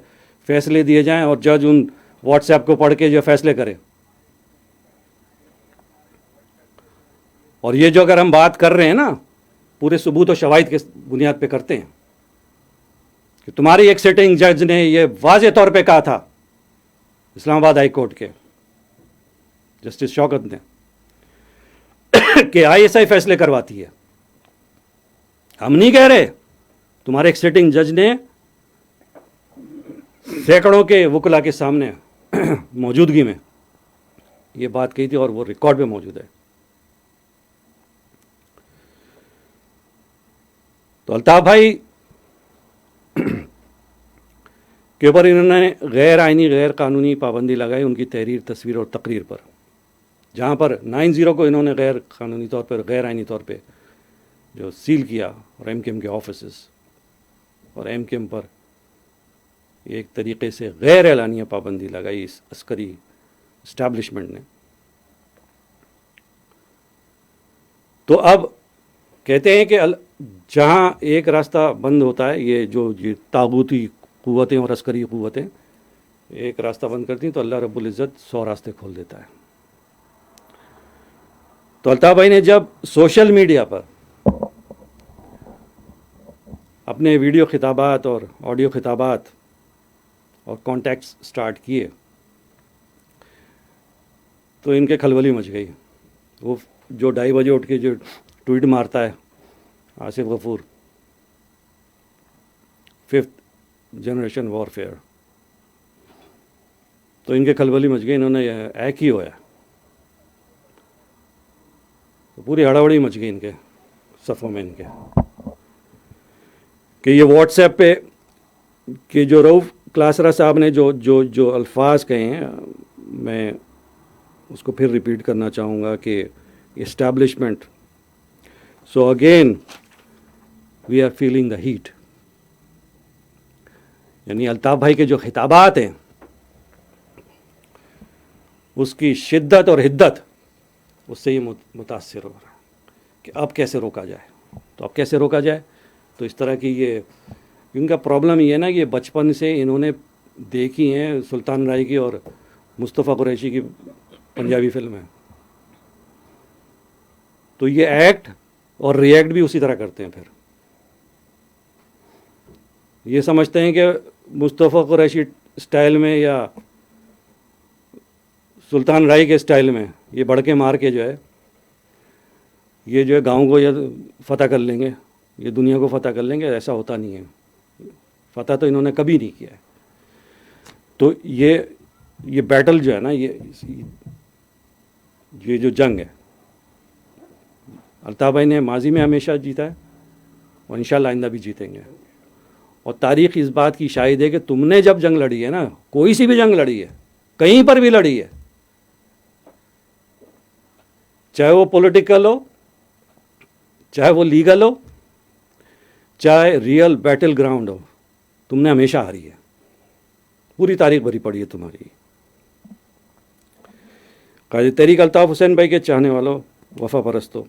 फैसले दिए जाएं और जज उन व्हाट्सएप को पढ़ के जो फैसले करे। और ये जो अगर हम बात कर रहे हैं ना, पूरे सबूत और शवाहिद के बुनियाद पे करते हैं कि तुम्हारी एक सिटिंग जज ने ये वाज़े तौर पे कहा था इस्लामाबाद हाई कोर्ट के जस्टिस शौकत ने कि ISI फैसले करवाती है। हम नहीं कह रहे, तुम्हारे एक सिटिंग जज ने सैकड़ों के वकला के सामने मौजूदगी में ये बात कही थी और वो रिकॉर्ड पे मौजूद है। तो अल्ताफ भाई के ऊपर इन्होंने गैर आइनी गैर कानूनी पाबंदी लगाई उनकी तहरीर, तस्वीर और तकरीर पर, जहाँ पर 90 को इन्होंने गैर कानूनी तौर पर, गैर आइनी तौर पे जो सील किया, और MKM के ऑफिसेस और MKM पर एक तरीके से गैर एलानिया पाबंदी लगाई इस अस्करी इस्टेब्लिशमेंट ने। तो अब कहते हैं कि जहाँ एक रास्ता बंद होता है, ये जो तागूती क़ुव्वतें और अस्करी क़ुव्वतें एक रास्ता बंद करती हैं, तो अल्लाह रब्बुल इज़्ज़त 100 रास्ते खोल देता है। तो अल्ताफ़ भाई ने जब सोशल मीडिया पर अपने वीडियो खिताबात और ऑडियो खिताबात और कॉन्टैक्ट्स स्टार्ट किए तो इनके खलबली मच गई। वो जो 2:30 बजे उठ के जो ट्वीट मारता है Asif Ghafoor, 5th generation warfare, तो इनके खलबली मच गई, इन्होंने ऐ की होया, तो पूरी हड़ाबड़ी मच गई इनके सफ़ों में इनके कि ये व्हाट्सएप पे कि जो रऊफ़ क्लासरा साहब ने जो जो जो अल्फाज कहे हैं, मैं उसको फिर रिपीट करना चाहूँगा कि establishment, so again we are feeling the heat, यानी अल्ताफ़ भाई के जो खिताबात हैं उसकी शिद्दत और हिद्दत, उससे ये मुतासिर हो रहा है कि अब कैसे रोका जाए। तो अब कैसे रोका जाए, तो इस तरह की ये, इनका प्रॉब्लम ये है ना कि ये बचपन से इन्होंने देखी हैं सुल्तान राय की और मुस्तफ़ा कुरैशी की पंजाबी फिल्म है, तो ये एक्ट और रिएक्ट भी उसी तरह करते हैं। फिर ये समझते हैं कि मुस्तफ़ा कुरैशी स्टाइल में या सुल्तान राय के स्टाइल में ये बढ़ के मार के जो है गाँव को या फ़तह कर लेंगे, ये दुनिया को फ़तह कर लेंगे। ऐसा होता नहीं है, फ़तह तो इन्होंने कभी नहीं किया है। तो ये बैटल जो है ना, ये जो जंग है, अल्ताफ़ भाई ने माजी में हमेशा जीता है और इंशाअल्लाह आइंदा भी जीतेंगे। और तारीख़ इस बात की शाहिद है कि तुमने जब जंग लड़ी है ना, कोई सी भी जंग लड़ी है, कहीं पर भी लड़ी है, चाहे वो पॉलिटिकल हो, चाहे वो लीगल हो, चाहे रियल बैटल ग्राउंड हो, तुमने हमेशा हारी है। पूरी तारीख भरी पड़ी है तुम्हारी। कायदे तहरीक अल्ताफ़ हुसैन भाई के चाहने वालों, वफा परस्तों,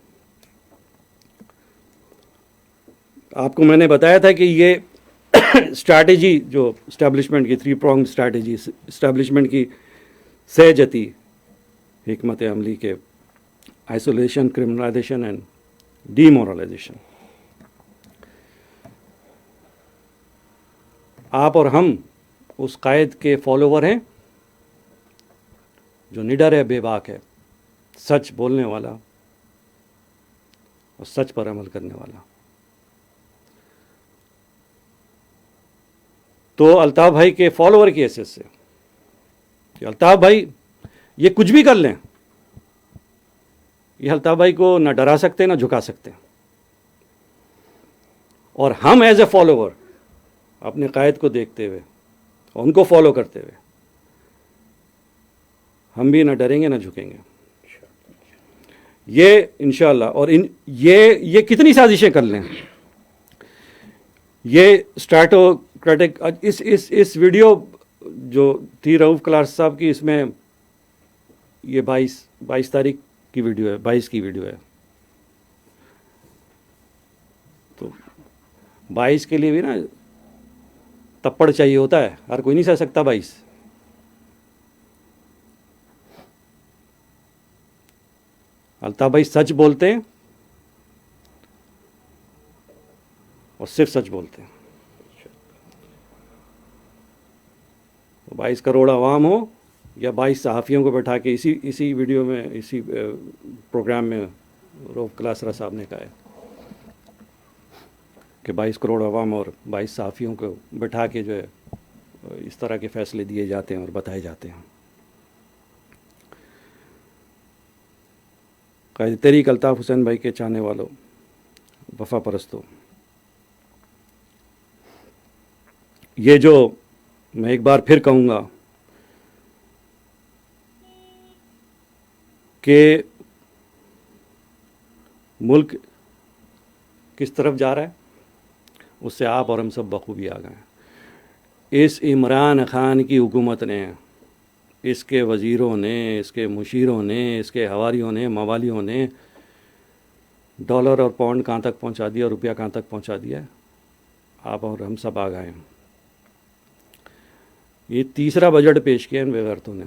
आपको मैंने बताया था कि ये स्ट्रैटेजी जो इस्टेब्लिशमेंट की 3 pronged स्ट्रैटेजी, इस्टेब्लिशमेंट की सहजती हिकमत अमली के आइसोलेशन, क्रिमिनलाइजेशन एंड डीमोरलाइजेशन, आप और हम उस कायद के फॉलोवर हैं जो निडर है, बेबाक है, सच बोलने वाला और सच पर अमल करने वाला। तो अल्ताफ़ भाई के फॉलोवर की हैसियत से कि अल्ताफ़ भाई ये कुछ भी कर लें, ये अल्ताफ़ भाई को ना डरा सकते ना झुका सकते, और हम एज ए फॉलोवर अपने कायद को देखते हुए और उनको फॉलो करते हुए हम भी ना डरेंगे ना झुकेंगे, ये इंशाअल्लाह। और ये कितनी साजिशें कर लें, ये स्ट्रैटोक्रेटिक, इस वीडियो जो थी रऊफ़ क्लास साहब की, इसमें ये 22 तारीख की वीडियो है, 22 की वीडियो है। तो 22 के लिए भी ना तप्पड़ चाहिए होता है, हर कोई नहीं सह सकता 22। अल्ताफ़ भाई सच बोलते हैं और सिर्फ सच बोलते हैं। तो 22 करोड़ आवाम हो या 22 सहाफ़ियों को बैठा के, इसी वीडियो में, इसी प्रोग्राम में रऊफ़ क्लासरा साहब ने कहा है कि 22 करोड़ आवाम और 22 सहाफ़ियों को बैठा के जो है इस तरह के फ़ैसले दिए जाते हैं और बताए जाते हैं। कायदे तहरीक अल्ताफ़ हुसैन भाई के चाहने वालों, वफा परस्तों, ये जो मैं एक बार फिर कहूँगा कि मुल्क किस तरफ जा रहा है, उससे आप और हम सब बखूबी आ गए हैं। इस इमरान खान की हुकूमत ने, इसके वज़ीरों ने, इसके मुशीरों ने, इसके हवारियों ने, मवालियों ने डॉलर और पाउंड कहाँ तक पहुँचा दिया, रुपया कहाँ तक पहुँचा दिया, आप और हम सब आ गए हैं। ये तीसरा बजट पेश किया इन बेगैरतों ने।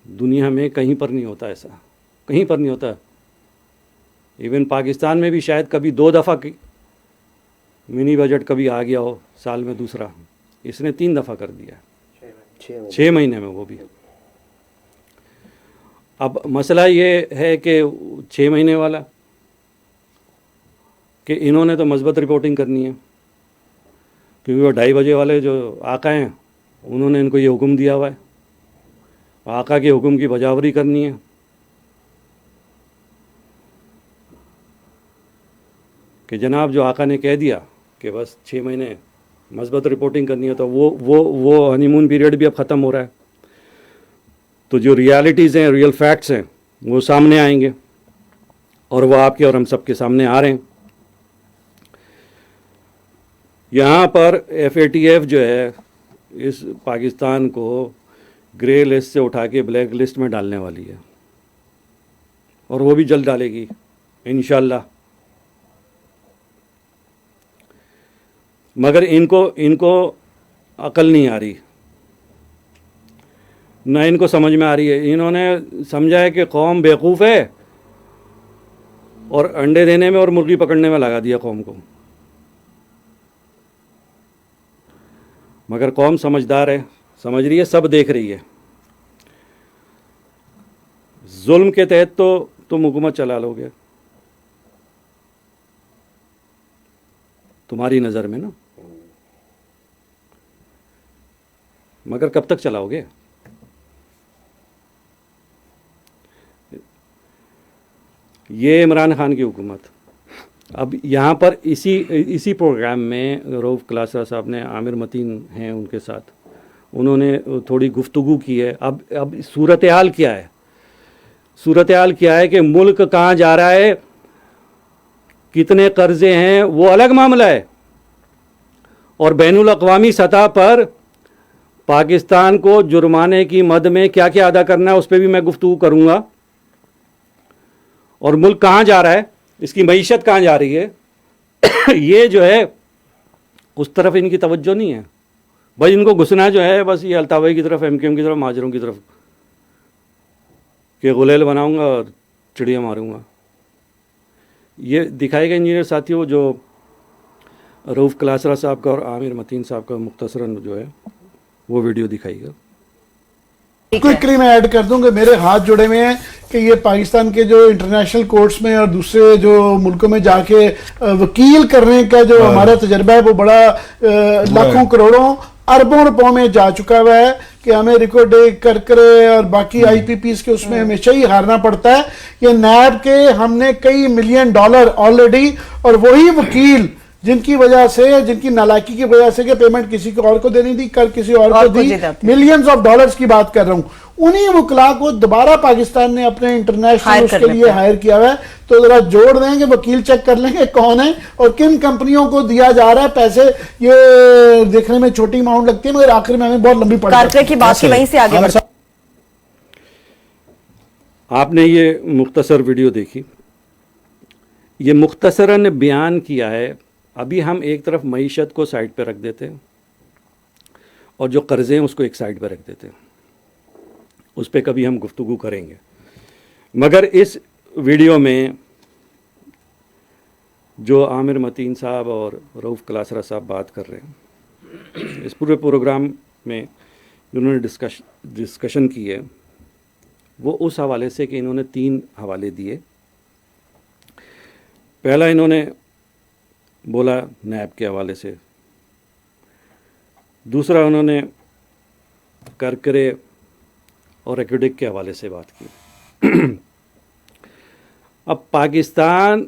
दुनिया में कहीं पर नहीं होता ऐसा, कहीं पर नहीं होता। इवन पाकिस्तान में भी शायद कभी 2 दफ़ा मिनी बजट कभी आ गया हो साल में दूसरा, इसने 3 दफ़ा कर दिया, 6 महीने में, वो भी। अब मसला ये है कि 6 महीने वाला कि इन्होंने तो मज़बूत रिपोर्टिंग करनी है, क्योंकि वो 2:30 बजे वाले जो आका हैं उन्होंने इनको ये हुक्म दिया हुआ है, आका के हुक्म की बजावरी करनी है। कि जनाब जो आका ने कह दिया कि बस 6 महीने मस्बत रिपोर्टिंग करनी है, तो वो हनीमून पीरियड भी अब ख़त्म हो रहा है। तो जो रियलिटीज़ हैं, रियल फैक्ट्स हैं, वो सामने आएंगे और वो आपके और हम सब के सामने आ रहे हैं। यहाँ पर FATF जो है इस पाकिस्तान को ग्रे लिस्ट से उठा के ब्लैक लिस्ट में डालने वाली है, और वो भी जल्द डालेगी इंशाल्लाह। मगर इनको अकल नहीं आ रही, ना इनको समझ में आ रही है। इन्होंने समझा है कि कौम बेवकूफ़ है और अंडे देने में और मुर्गी पकड़ने में लगा दिया कौम को। मगर कौम समझदार है, समझ रही है, सब देख रही है। जुल्म के तहत तो तुम हुकूमत चला लोगे, तुम्हारी नज़र में ना, मगर कब तक चलाओगे? ये इमरान खान की हुकूमत। अब यहाँ पर इसी प्रोग्राम में रऊफ़ क्लासरा साहब ने, आमिर मतीन हैं उनके साथ, उन्होंने थोड़ी गुफ्तगू की है। अब सूरत हाल क्या है? सूरत हाल क्या है कि मुल्क कहाँ जा रहा है, कितने कर्जे हैं, वो अलग मामला है, और बैनुल अक़वामी सतह पर पाकिस्तान को जुर्माने की मद में क्या क्या अदा करना है उस पर भी मैं गुफ्तगू करूँगा। और मुल्क कहाँ जा रहा है, इसकी मईशत कहाँ जा रही है, ये जो है उस तरफ इनकी तवज्जो नहीं है। भाई इनको घुसना जो है बस ये अल्ताफ़ भाई की तरफ, MKM की तरफ, महाजरों की तरफ, कि गुलेल बनाऊंगा और चिड़िया मारूंगा। ये दिखाएगा इंजीनियर साथियों, जो रऊफ़ क्लासरा साहब का और आमिर मतीन साहब का मुख्तसरन जो है वो वीडियो दिखाएगा।
क्विकली मैं ऐड कर दूं कि मेरे हाथ जुड़े हुए हैं कि ये पाकिस्तान के जो इंटरनेशनल कोर्ट्स में और दूसरे जो मुल्कों में जाके वकील करने का जो हमारा तजर्बा है वो बड़ा लाखों करोड़ों अरबों रुपयों में जा चुका हुआ है कि हमें रिकॉर्ड कर और बाकी IPPs के उसमें हमेशा ही हारना पड़ता है। ये नैब के हमने कई मिलियन डॉलर ऑलरेडी, और वही वकील जिनकी वजह से, जिनकी नालायकी की वजह से कि पेमेंट किसी को और को देनी थी, कर किसी और को दी, मिलियंस ऑफ डॉलर्स की बात कर रहा हूं, उन्हीं वकला को दोबारा पाकिस्तान ने अपने इंटरनेशनल उसके लिए हायर किया हुआ है। तो जरा जोड़ देंगे, वकील चेक कर लेंगे कौन है और किन कंपनियों को दिया जा रहा है पैसे। ये देखने में छोटी अमाउंट लगती है, मगर आखिर में हमें बहुत लंबी पड़ जाती है।
की बात की वहीं से आगे बढ़।
आपने ये मुख्तसर वीडियो देखी, ये मुख्तसरन बयान किया है। अभी हम एक तरफ मईशत को साइड पे रख देते हैं और जो कर्ज़े हैं उसको एक साइड पे रख देते हैं, उस पर कभी हम गुफ्तगू करेंगे। मगर इस वीडियो में जो आमिर मतीन साहब और रऊफ़ क्लासरा साहब बात कर रहे हैं, इस पूरे प्रोग्राम में जिन्होंने डिस्कशन की है वो उस हवाले से कि इन्होंने 3 हवाले दिए। पहला इन्होंने बोला नैब के हवाले से, दूसरा उन्होंने करकरे और एक्विडिक के हवाले से बात की। अब पाकिस्तान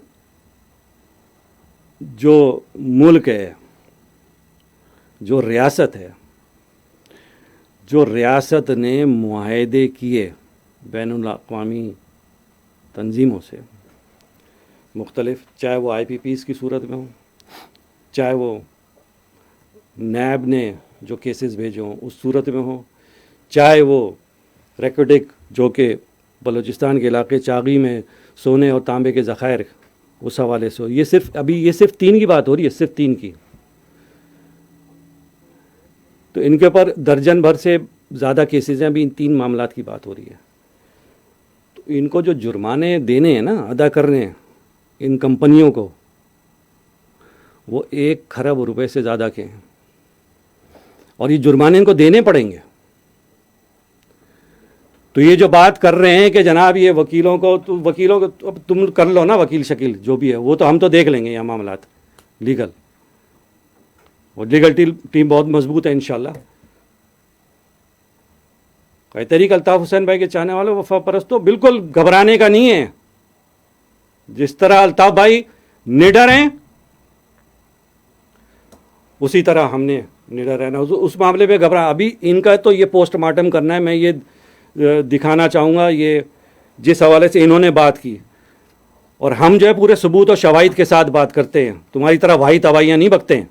जो मुल्क है, जो रियासत है, जो रियासत ने मुआहदे किए बैनुल अक़वामी तंजीमों से मुख्तलिफ, चाहे वो IPPs की सूरत में हो, चाहे वो नैब ने जो केसेस भेजे हों उस सूरत में हो, चाहे वो रेकोडिक जो कि बलूचिस्तान के इलाके चागी में सोने और तांबे के ज़खायर उस हवाले से हो। ये सिर्फ 3 की बात हो रही है, सिर्फ 3 की। तो इनके ऊपर दर्जन भर से ज़्यादा केसेस हैं, अभी इन 3 मामलात की बात हो रही है। तो इनको जो जुर्माने देने हैं ना, अदा करने हैं इन कंपनियों को, वो 1 खरब रुपए से ज़्यादा के हैं और ये जुर्माने इनको देने पड़ेंगे। तो ये जो बात कर रहे हैं कि जनाब ये वकीलों को अब तुम कर लो ना, वकील शकील जो भी है वो तो हम तो देख लेंगे, यहाँ मामलात लीगल, और लीगल टीम बहुत मजबूत है इंशाल्लाह। भाई तहरीक अल्ताफ हुसैन भाई के चाहने वालों, वफा परस्तों, बिल्कुल घबराने का नहीं है। जिस तरह अल्ताफ भाई निडर हैं, उसी तरह हमने निडर रहना। उस मामले में घबरा, अभी इनका तो ये पोस्टमार्टम करना है। मैं ये दिखाना चाहूँगा ये जिस हवाले से इन्होंने बात की, और हम जो है पूरे सबूत और शवाहिद के साथ बात करते हैं। तुम्हारी तरह वाही तवाइयाँ नहीं बकते हैं,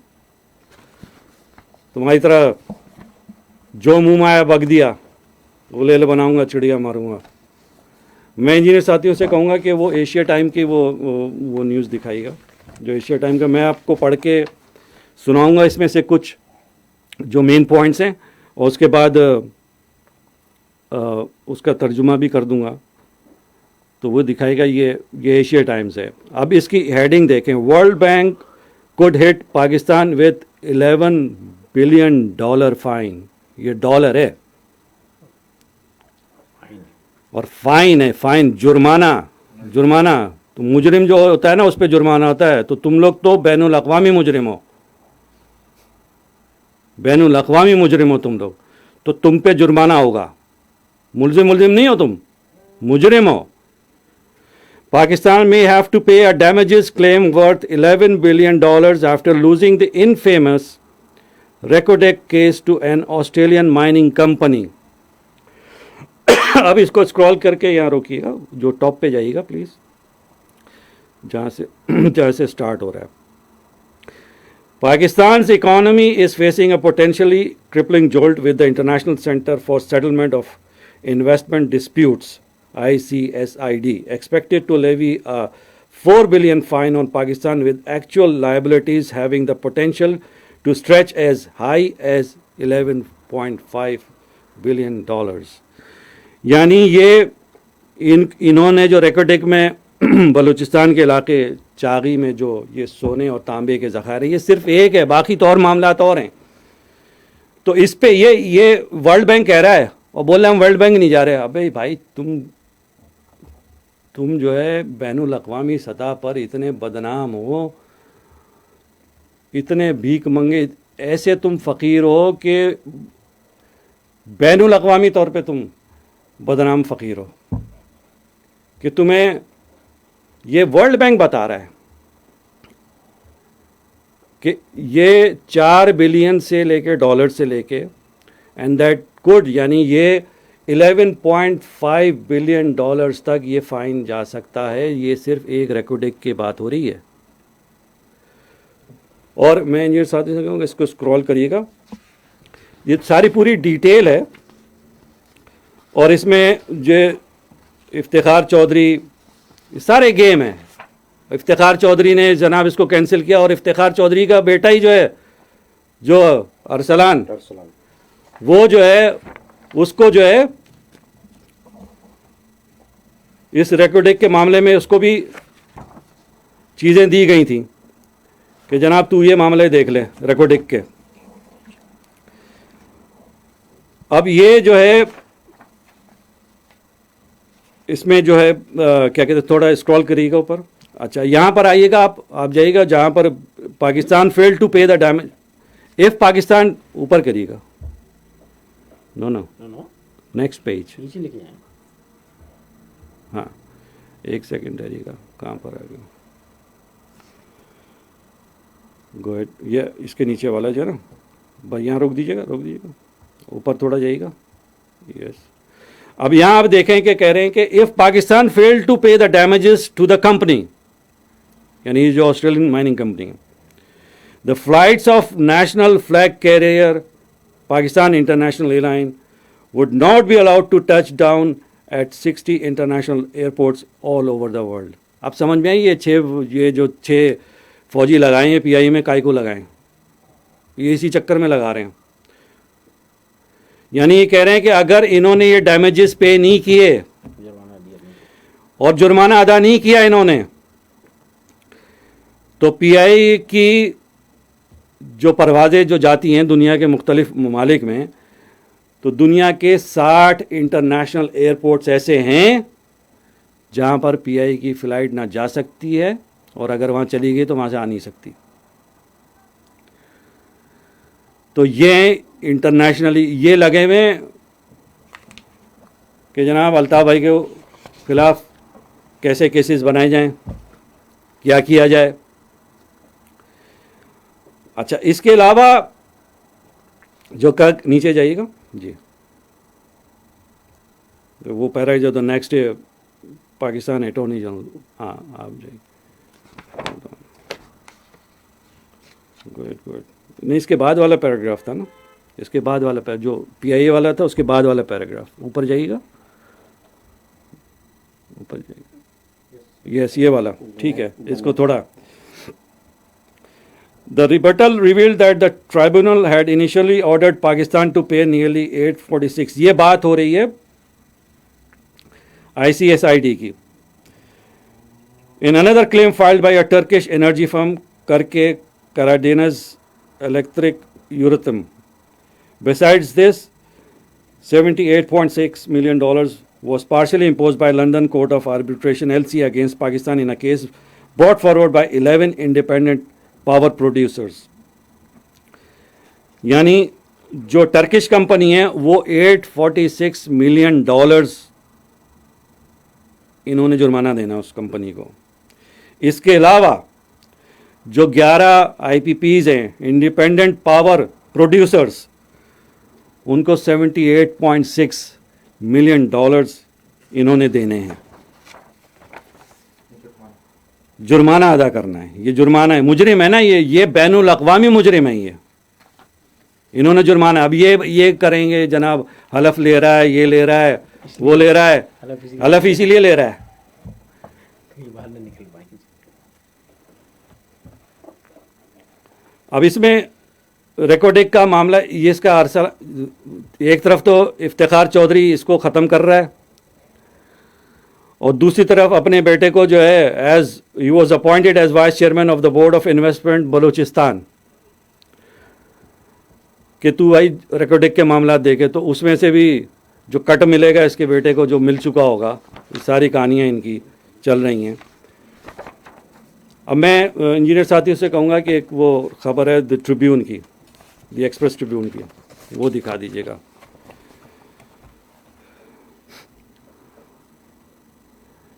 तुम्हारी तरह जो मुँह में आया बक दिया, गुलेल बनाऊँगा चिड़िया मारूँगा। मैं इंजीनियर साथियों से कहूँगा कि वो एशिया टाइम की वो न्यूज़ दिखाइएगा, जो एशिया टाइम का, मैं आपको पढ़ के सुनाऊँगा इसमें से कुछ जो मेन पॉइंट्स हैं, और उसके बाद उसका तर्जुमा भी कर दूँगा। तो वो दिखाएगा, ये एशिया टाइम्स है। अब इसकी हेडिंग देखें, world bank could hit Pakistan with $11 billion fine. ये डॉलर है और फाइन है, फाइन, जुर्माना। तो मुजरिम जो होता है ना, उस पर जुर्माना होता है। तो तुम लोग तो बैनुल अक़वामी मुजरिम हो, बैनुल अक़वामी मुजरिम हो तुम लोग, तो तुम पे जुर्माना होगा। मुलजिम नहीं हो तुम, मुजरिम हो। Pakistan may have to pay a damages claim worth $11 billion after losing the infamous Recordec case to an Australian mining company. अब इसको स्क्रॉल करके यहाँ रोकिएगा, जो टॉप पे जाइएगा प्लीज़, जहाँ से स्टार्ट हो रहा है। Pakistan's economy is facing a potentially crippling jolt with the International Center for Settlement of Investment Disputes ICSID expected to levy a $4 billion fine on Pakistan, with actual liabilities having the potential to stretch as high as $11.5 billion. यानी ये इन्होंने जो रेकोडेक में बलूचिस्तान के इलाके चागी में जो ये सोने और तांबे के ज़खारे, ये सिर्फ एक है, बाकी तो और मामलात और हैं। तो इस पे ये वर्ल्ड बैंक कह रहा है और बोल रहे हम वर्ल्ड बैंक नहीं जा रहे। अबे भाई, तुम जो है बैनुल अक़वामी सतह पर इतने बदनाम हो, इतने भीख मंगे, ऐसे तुम फ़कीर हो कि बैनुल अक़वामी तौर पे तुम बदनाम फ़कीर हो, कि तुम्हें ये वर्ल्ड बैंक बता रहा है कि ये $4 बिलियन से लेके डॉलर से लेके, एंड दैट कुड, यानी ये $11.5 बिलियन तक ये फाइन जा सकता है। ये सिर्फ एक रेकोडेक की बात हो रही है। और मैं इंजीनियर साथी से कहूँगा, इसको स्क्रॉल करिएगा, ये सारी पूरी डिटेल है। और इसमें जो इफ्तिखार चौधरी, सारे गेम हैं। इफ्तिखार चौधरी ने जनाब इसको कैंसिल किया, और इफ्तिखार चौधरी का बेटा ही जो है, जो अरसलान, वो जो है उसको जो है इस रेकोडेक के मामले में उसको भी चीज़ें दी गई थी कि जनाब तू ये मामले देख ले रेकोडेक के। अब ये जो है इसमें जो है क्या कहते हैं, थोड़ा स्क्रॉल करिएगा ऊपर। अच्छा, यहाँ पर आइएगा, आप जाइएगा जहाँ पर Pakistan fail to pay the damage. If Pakistan, ऊपर करिएगा, नो नेक्स्ट पेज,
नीचे लेके जाएं।
हाँ, एक सेकंड रहिएगा, कहाँ पर आ गया, गो हेड, ये इसके नीचे वाला जो है ना भाई, यहाँ रोक दीजिएगा, ऊपर थोड़ा जाइएगा, यस। अब यहाँ आप देखें कि कह रहे हैं कि if Pakistan fail to pay the damages to the company, यानी जो ऑस्ट्रेलियन माइनिंग कंपनी है, the flights of national flag carrier Pakistan international airline would not be allowed to touch down at 60 international airports all over the world. आप समझ में आई, ये जो 6 फौजी लगाए हैं PI में, काय को लगाएं, ये इसी चक्कर में लगा रहे हैं। यानी ये कह रहे हैं कि अगर इन्होंने ये डैमेजेस पे नहीं किए और जुर्माना अदा नहीं किया इन्होंने, तो PI की जो परवाज़ें जो जाती हैं दुनिया के मुख्तलिफ ममालिक में, तो दुनिया के 60 इंटरनेशनल एयरपोर्ट्स ऐसे हैं जहाँ पर PI की फ़्लाइट ना जा सकती है, और अगर वहाँ चली गई तो वहाँ से आ नहीं सकती। तो ये इंटरनेशनली ये लगे हुए कि जनाब अल्ताफ़ भाई के ख़िलाफ़ कैसे केसेस बनाए जाएं, क्या किया जाए। अच्छा, इसके अलावा जो नीचे जाइएगा जी, तो वो पैरा जो नेक्स्ट पाकिस्तान अटॉर्नी जनरल, हाँ आप जाइए, गुड गुड, नहीं इसके बाद वाला पैराग्राफ था ना, इसके बाद वाला जो PIA वाला था उसके बाद वाला पैराग्राफ, ऊपर जाइएगा, ऊपर जाइएगा, यस ये वाला, ठीक है, इसको थोड़ा। The rebuttal revealed that the tribunal had initially ordered Pakistan to pay nearly 846, ये बात हो रही है ICSID की। In another claim filed by a Turkish energy firm, Karke Karadeniz Electric Euratom. Besides this, $78.6 million was partially imposed by London Court of Arbitration LC against Pakistan in a case brought forward by 11 independent power producers. यानी जो टर्किश कंपनी है वो $846 मिलियन इन्होंने जुर्माना देना उस कंपनी को। इसके अलावा जो 11 IPPs हैं, इंडिपेंडेंट पावर प्रोड्यूसर्स, उनको $78.6 मिलियन इन्होंने देने हैं, जुर्माना अदा करना है। ये जुर्माना है, मुजरिम है ना, ये बैनुल अक़वामी मुजरिम है, ये इन्होंने जुर्माना। अब ये करेंगे जनाब, हलफ ले रहा है, ये ले रहा है, वो ले रहा है, हलफ इसीलिए ले रहा है। अब इसमें रिकॉर्डिंग का मामला, ये इसका अरसा, एक तरफ तो इफ्तिखार चौधरी इसको ख़त्म कर रहा है और दूसरी तरफ अपने बेटे को जो है as he was appointed as vice chairman of the board of investment Balochistan, कि तू भाई रिकॉर्डिंग के मामला देखे, तो उसमें से भी जो कट मिलेगा इसके बेटे को जो मिल चुका होगा, ये सारी कहानियाँ इनकी चल रही हैं। अब मैं इंजीनियर साथियों से कहूँगा कि एक वो खबर है द ट्रिब्यून की, द एक्सप्रेस ट्रिब्यून की, वो दिखा दीजिएगा।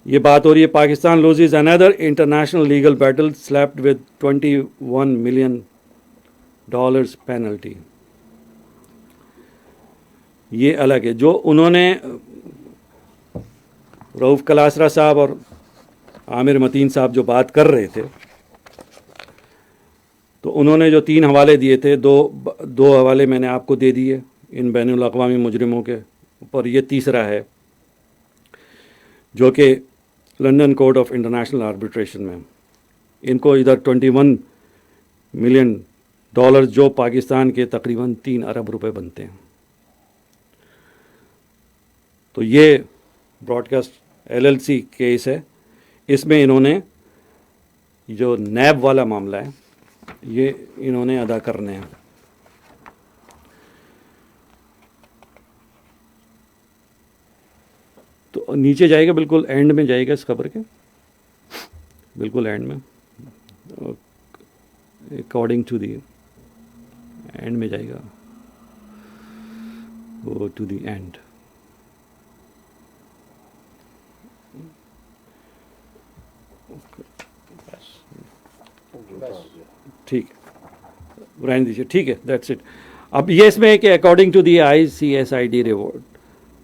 ये बात हो रही है, Pakistan loses another international legal battle slapped with $21 million penalty. ये अलग है। जो उन्होंने रऊफ़ कलासरा साहब और आमिर मतीन साहब जो बात कर रहे थे, तो उन्होंने जो 3 हवाले दिए थे, दो हवाले मैंने आपको दे दिए इन बैनुल अक़वामी मुजरिमों के ऊपर। ये तीसरा है जो कि London court of international arbitration में, इनको इधर $21 मिलियन जो पाकिस्तान के तकरीबन 3 अरब रुपए बनते हैं। तो ये ब्रॉडकास्ट LLC केस है, इसमें इन्होंने जो नैब वाला मामला है ये इन्होंने अदा करने हैं। तो नीचे जाएगा, बिल्कुल एंड में जाएगा इस खबर के, बिल्कुल एंड में, अकॉर्डिंग टू दी एंड में जाएगा, गो टू दी एंड। ठीक, रहने दीजिए, ठीक है, दैट्स इट। अब ये इसमें है कि according to the ICSID reward,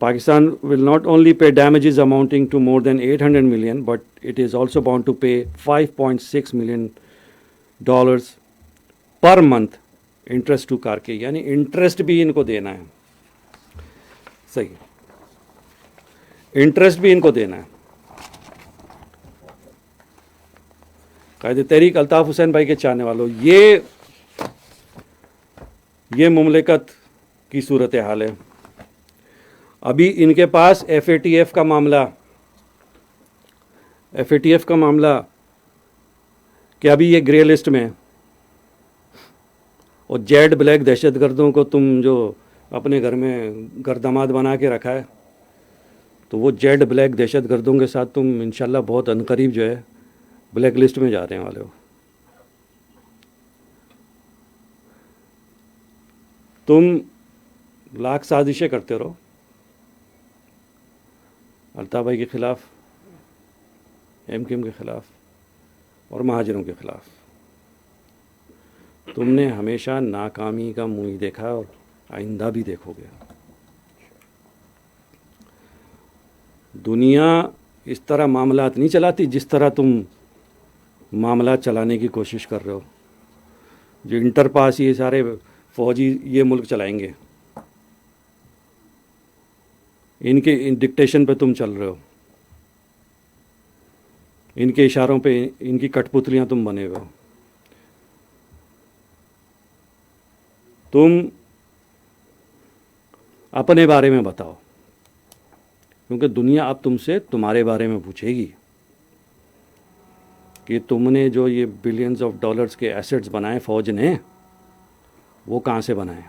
Pakistan will not only pay damages amounting to more than 800 million, but it is also bound to pay $5.6 million per month interest to Karke, यानी इंटरेस्ट भी इनको देना है। सही, इंटरेस्ट भी इनको देना है। कायदे तहरीक अल्ताफ़ हुसैन भाई के चाहने वालों, ये मुमलिकत की सूरत हाल है। अभी इनके पास FATF का मामला कि अभी ये ग्रे लिस्ट में, और जेड ब्लैक दहशतगर्दों को तुम जो अपने घर में गर्दमाद बना के रखा है, तो वो जेड ब्लैक दहशतगर्दों के साथ तुम इंशाल्लाह बहुत अनकरीब जो है ब्लैक लिस्ट में जाने वाले हो। तुम लाख साजिशें करते रहो, अल्ताफ़ भाई के ख़िलाफ़, MKM के ख़िलाफ़ और महाजरों के ख़िलाफ़। तुमने हमेशा नाकामी का मुँह ही देखा और आइंदा भी देखोगे। दुनिया इस तरह मामलात नहीं चलाती जिस तरह तुम मामला चलाने की कोशिश कर रहे हो। जो इंटर पास ये सारे फौजी ये मुल्क चलाएंगे, इनके डिक्टेशन पे तुम चल रहे हो, इनके इशारों पे इनकी कठपुतलियां तुम बने हुए हो। तुम अपने बारे में बताओ, क्योंकि दुनिया अब तुमसे तुम्हारे बारे में पूछेगी कि तुमने जो ये बिलियंस ऑफ डॉलर्स के एसेट्स बनाए फौज ने, वो कहाँ से बनाए।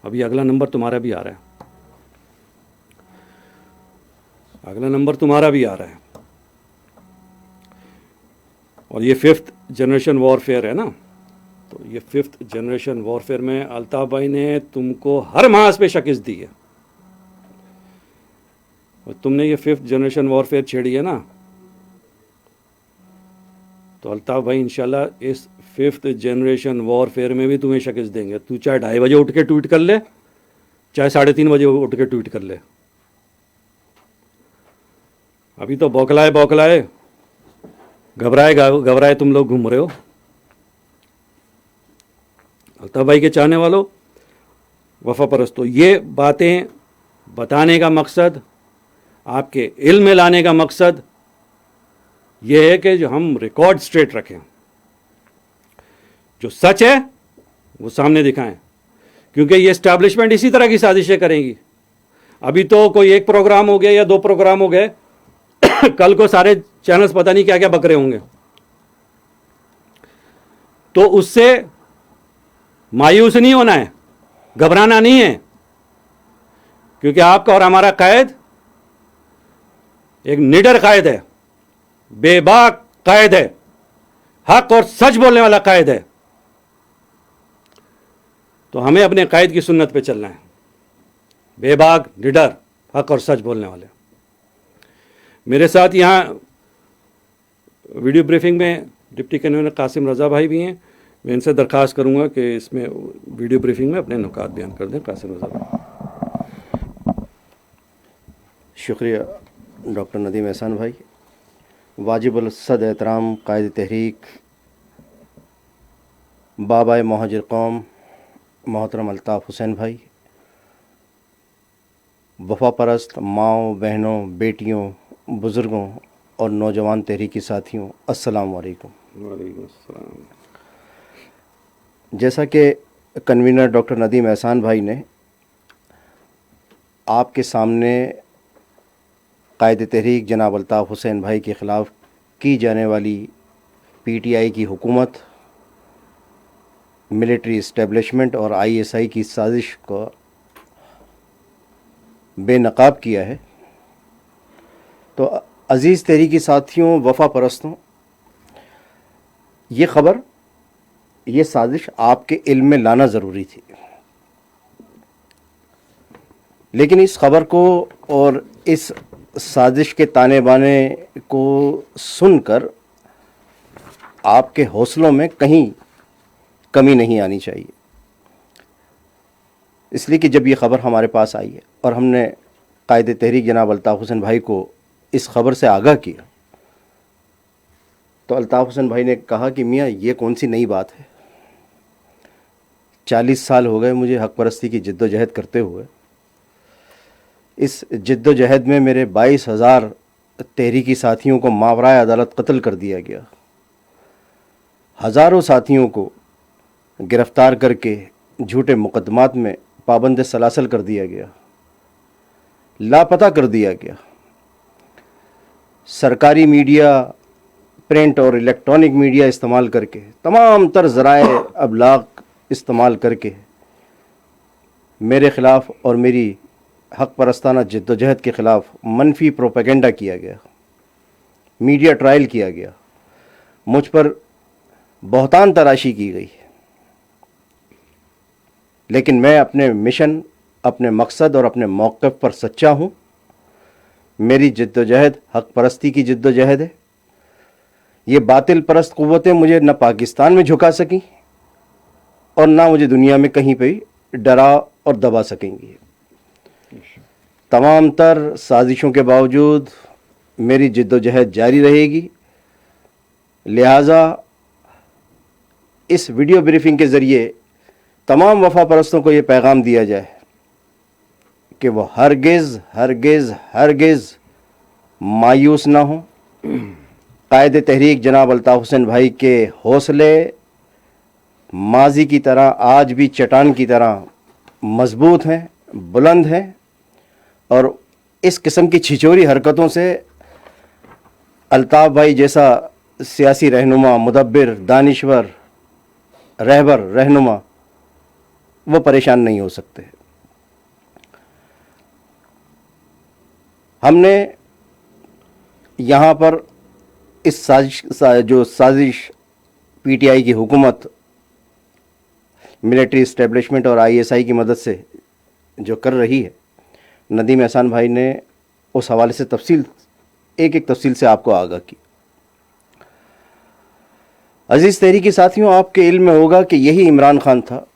अभी अगला नंबर तुम्हारा भी आ रहा है, अगला नंबर तुम्हारा भी आ रहा है। और ये 5th जनरेशन वॉरफेयर है ना, तो ये 5th जनरेशन वॉरफेयर में अल्ताफ़ भाई ने तुमको हर मास पे शिकस्त दी है। और तुमने ये 5th जनरेशन वॉरफेयर छेड़ी है ना, तो अल्ताफ़ भाई इंशाल्लाह इस 5th जनरेशन वॉरफेयर में भी तुम्हें शिकस्त देंगे। तू चाहे 2:30 बजे उठ के ट्वीट कर ले, चाहे 3:30 बजे उठ के ट्वीट कर ले। अभी तो बौखलाए घबराए तुम लोग घूम रहे हो। अल्ताफ़ भाई के चाहने वालों, वफा परस्तों, ये बातें बताने का मकसद, आपके इल्म में लाने का मकसद ये है कि जो हम रिकॉर्ड स्ट्रेट रखें, जो सच है वो सामने दिखाएं, क्योंकि ये एस्टैब्लिशमेंट इसी तरह की साजिशें करेंगी। अभी तो कोई एक प्रोग्राम हो गया या 2 प्रोग्राम हो गए, कल को सारे चैनल्स पता नहीं क्या क्या बक रहे होंगे। तो उससे मायूस नहीं होना है, घबराना नहीं है, क्योंकि आपका और हमारा कायद एक निडर कायद है, बेबाक कायद है, हक और सच बोलने वाला कायद है। तो हमें अपने कायद की सुन्नत पे चलना है, बेबाक, निडर, हक और सच बोलने वाले। मेरे साथ यहाँ वीडियो ब्रीफिंग में डिप्टी कन्वीनर कासिम रज़ा भाई भी हैं। मैं इनसे दरख्वास्त करूँगा कि इसमें वीडियो ब्रीफिंग में अपने नुकात बयान कर दें। कासिम रज़ा भाई।
शुक्रिया डॉक्टर नदीम एहसान भाई। वाजिबुल सद एहतराम कायद तहरीक बाबाए महाजिर कौम मोहतरम अल्ताफ़ हुसैन भाई, वफा परस्त माओ बहनों, बेटियों, बुज़ुर्गों और नौजवान तहरीकी साथियों, अस्सलाम वालेकुम।
वालेकुम अस्सलाम।
जैसा कि कन्वीनर डॉक्टर नदीम एहसान भाई ने आपके सामने कायद तहरीक जनाब अल्ताफ़ हुसैन भाई के ख़िलाफ़ की जाने वाली PTI की हुकूमत, मिलिट्री इस्टेब्लिशमेंट और ISI की साजिश को बेनकाब किया है, तो अज़ीज़ तहरीकी साथियों, वफ़ा परस्तों, ये ख़बर, ये साजिश आपके इल्म में लाना ज़रूरी थी। लेकिन इस ख़बर को और इस साजिश के ताने बाने को सुनकर आपके हौसलों में कहीं कमी नहीं आनी चाहिए। इसलिए कि जब ये ख़बर हमारे पास आई है और हमने कायद तहरीक जनाब अल्ताफ़ हुसैन भाई को इस ख़बर से आगाह किया, तो अल्ताफ़ हुसैन भाई ने कहा कि मियाँ ये कौन सी नई बात है, 40 साल हो गए मुझे हक़ परस्ती की जद्दोजहद करते हुए। इस जद्दोजहद में मेरे 22,000 तहरीकी साथियों को मावराए अदालत कत्ल कर दिया गया, हज़ारों साथियों को गिरफ़्तार करके झूठे मुकदमात में पाबंद सलासल कर दिया गया, लापता कर दिया गया। सरकारी मीडिया, प्रिंट और इलेक्ट्रॉनिक मीडिया इस्तेमाल करके, तमाम तर ज़राए अबलाग इस्तेमाल करके मेरे ख़िलाफ़ और मेरी हक़ परस्ताना जद्दोजहद के ख़िलाफ़ मनफी प्रोपेगेंडा किया गया, मीडिया ट्रायल किया गया, मुझ पर बहतान तराशी की गई। लेकिन मैं अपने मिशन, अपने मकसद और अपने मौक़िफ़ पर सच्चा हूँ। मेरी जिद्दोजहद हक परस्ती की जिद्दोजहद है। ये बातिल परस्त क़ुव्वतें मुझे न पाकिस्तान में झुका सकीं और ना मुझे दुनिया में कहीं पे डरा और दबा सकेंगी। तमाम तर साजिशों के बावजूद मेरी जिद्दोजहद जारी रहेगी। लिहाजा इस वीडियो ब्रीफिंग के ज़रिए तमाम वफा परस्तों को ये पैगाम दिया जाए कि वो हरगिज़ हरगिज़ हरगिज़ मायूस ना हो। कायदे तहरीक जनाब अल्ताफ़ हुसैन भाई के हौसले माजी की तरह आज भी चट्टान की तरह मजबूत हैं, बुलंद हैं और इस किस्म की छिछोरी हरकतों से अल्ताफ़ भाई जैसा सियासी रहनुमा, मुदब्बिर, दानिश्वर, रहबर, रहनुमा वो परेशान नहीं हो सकते। हमने यहाँ पर इस साजिश पीटीआई की हुकूमत मिलिट्री इस्टेब्लिशमेंट और आईएसआई की मदद से जो कर रही है, नदीम एहसान भाई ने उस हवाले से एक एक तफसील से आपको आगाह की। अजीज़ तहरीकी साथियों, आपके इल्म में होगा कि यही इमरान खान था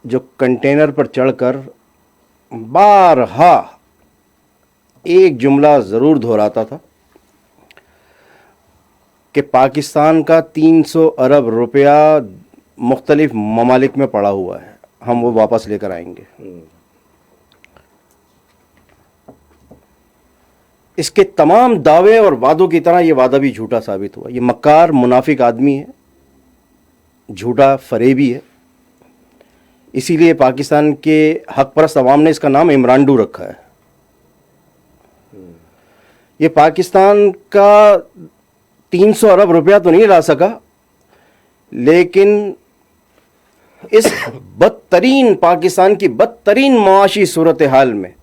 जो कंटेनर पर चढ़कर बारहा एक जुमला ज़रूर दोहराता था कि पाकिस्तान का 300 अरब रुपया मुख्तलिफ ममालिक में पड़ा हुआ है, हम वो वापस लेकर आएंगे। इसके तमाम दावे और वादों की तरह ये वादा भी झूठा साबित हुआ। ये मक्कार मुनाफिक आदमी है, झूठा फरेबी है। इसीलिए पाकिस्तान के हक परस्त अवाम ने इसका नाम इमरानडू रखा है। ये पाकिस्तान का 300 अरब रुपया तो नहीं ला सका, लेकिन इस पाकिस्तान की बदतरीन मुआशी सूरत हाल में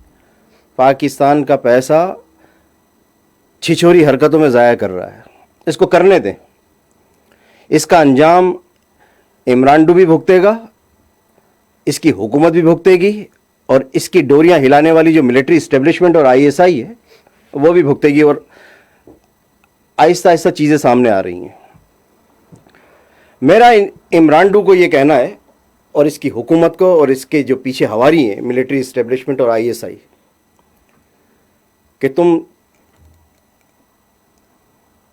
पाकिस्तान का पैसा छिछोरी हरकतों में ज़ाया कर रहा है। इसको करने दें, इसका अंजाम इमरानडू भी भुगतेगा, इसकी हुकूमत भी भुगतेगी और इसकी डोरियां हिलाने वाली जो मिलिट्री इस्टेब्लिशमेंट और आईएसआई है वो भी भुगतेगी और आहिस्ता आहिस्ता चीज़ें सामने आ रही हैं। मेरा इमरानडू को ये कहना है और इसकी हुकूमत को और इसके जो पीछे हवारी हैं मिलिट्री इस्टेब्लिशमेंट और आईएसआई कि तुम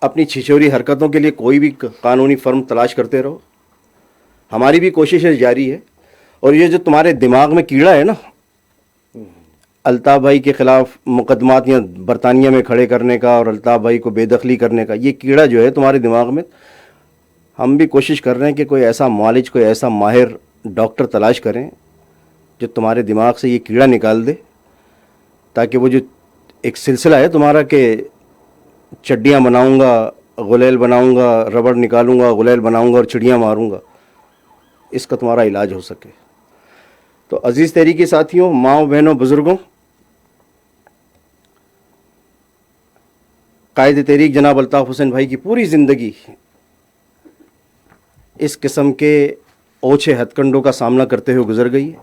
अपनी छिछोरी हरकतों के लिए कोई भी कानूनी फर्म तलाश करते रहो, हमारी भी कोशिशें जारी है। और ये जो तुम्हारे दिमाग में कीड़ा है ना, अल्ताफ़ भाई के ख़िलाफ़ मुकदमात या बरतानिया में खड़े करने का और अल्ताफ़ भाई को बेदखली करने का, ये कीड़ा जो है तुम्हारे दिमाग में, हम भी कोशिश कर रहे हैं कि कोई ऐसा मालिज, कोई ऐसा माहिर डॉक्टर तलाश करें जो तुम्हारे दिमाग से ये कीड़ा निकाल दे, ताकि वो जो एक सिलसिला है तुम्हारा कि चड्डियाँ बनाऊँगा, गुलेल बनाऊँगा, रबड़ निकालूँगा, गुलेल बनाऊँगा और चिड़ियाँ मारूँगा, इसका तुम्हारा इलाज हो सके। तो अजीज़ तहरीकी साथियों, माओ बहनों, बुज़ुर्गों, कायदे तहरीक जनाब अल्ताफ़ हुसैन भाई की पूरी ज़िंदगी इस किस्म के ओछे हथकंडों का सामना करते हुए गुजर गई है।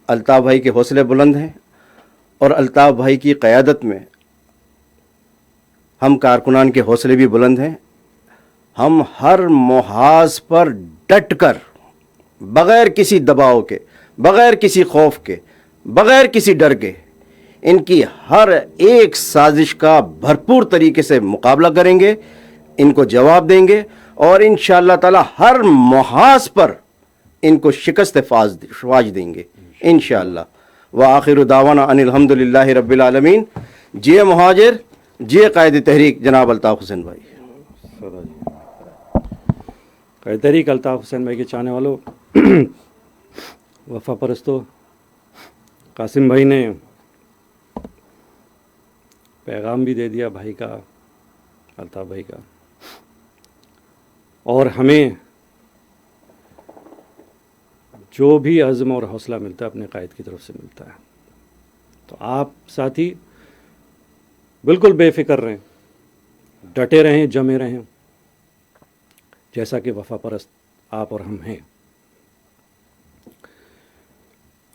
अल्ताफ़ भाई के हौसले बुलंद हैं और अल्ताफ़ भाई की क़यादत में हम कारकुनान के हौसले भी बुलंद हैं। हम हर मुहाज पर डट कर, बग़ैर किसी दबाव के, बग़ैर किसी खौफ के, बग़ैर किसी डर के, इनकी हर एक साजिश का भरपूर तरीके से मुकाबला करेंगे, इनको जवाब देंगे और इंशाअल्लाह ताला हर मुहाज पर इनको शिकस्त फाज देंगे इंशाअल्लाह। व आखिर दावाना अनिल हम्दुलिल्लाहि रब्बिल आलमीन। जिए मुहाजिर, जिए कायदे तहरीक जनाब अल्ताफ़ हुसैन भाई।
कायदे तहरीक अल्ताफ़ हुसैन भाई के चाहने वालों, वफा परस्तों, कासिम भाई ने पैगाम भी दे दिया भाई का, अल्ताफ़ भाई का, और हमें जो भी अज़्म और हौसला मिलता है अपने कायद की तरफ से मिलता है। तो आप साथी बिल्कुल बेफिक्र रहें, डटे रहें, जमे रहें, जैसा कि वफा परस्त आप और हम हैं।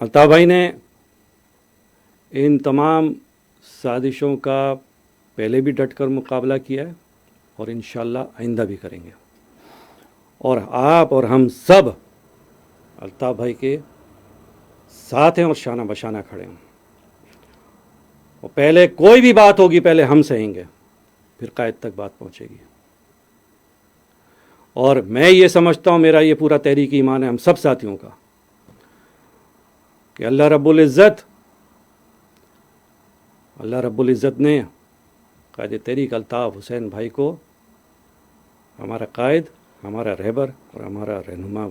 अल्ताफ़ भाई ने इन तमाम साजिशों का पहले भी डटकर मुकाबला किया है और इंशाअल्लाह आइंदा भी करेंगे। और आप और हम सब अल्ताफ़ भाई के साथ हैं और शाना बशाना खड़े हैं। और पहले कोई भी बात होगी पहले हम सहेंगे, फिर कायद तक बात पहुंचेगी। और मैं ये समझता हूँ, मेरा ये पूरा तहरीक ईमान है हम सब साथियों का, कि अल्लाह रब्बुल इज़्ज़त ने कायद तहरीक अल्ताफ़ हुसैन भाई को हमारा कायद, हमारा रहबर और हमारा रहनुमा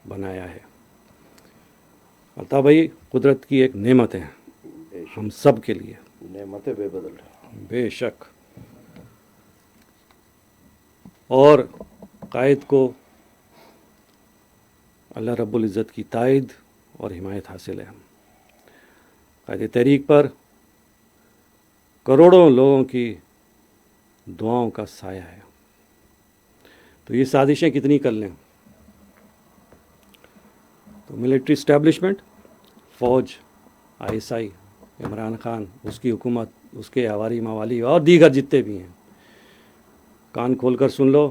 बनाया है। अल्ताफ़ भाई कुदरत की एक नेमत है हम सब के लिए,
नेमतें बेबदल
बेशक। और कायद को अल्लाह रब्बुल इज़्ज़त की तायद और हिमायत हासिल है। कायद तहरीक पर करोड़ों लोगों की दुआओं का साया है। तो ये साजिशें कितनी कर लें, तो मिलिट्री इस्टेब्लिशमेंट, फ़ौज, ISI, इमरान खान, उसकी हुकूमत, उसके आवारी मवाली और दीगर जितने भी हैं, कान खोलकर सुन लो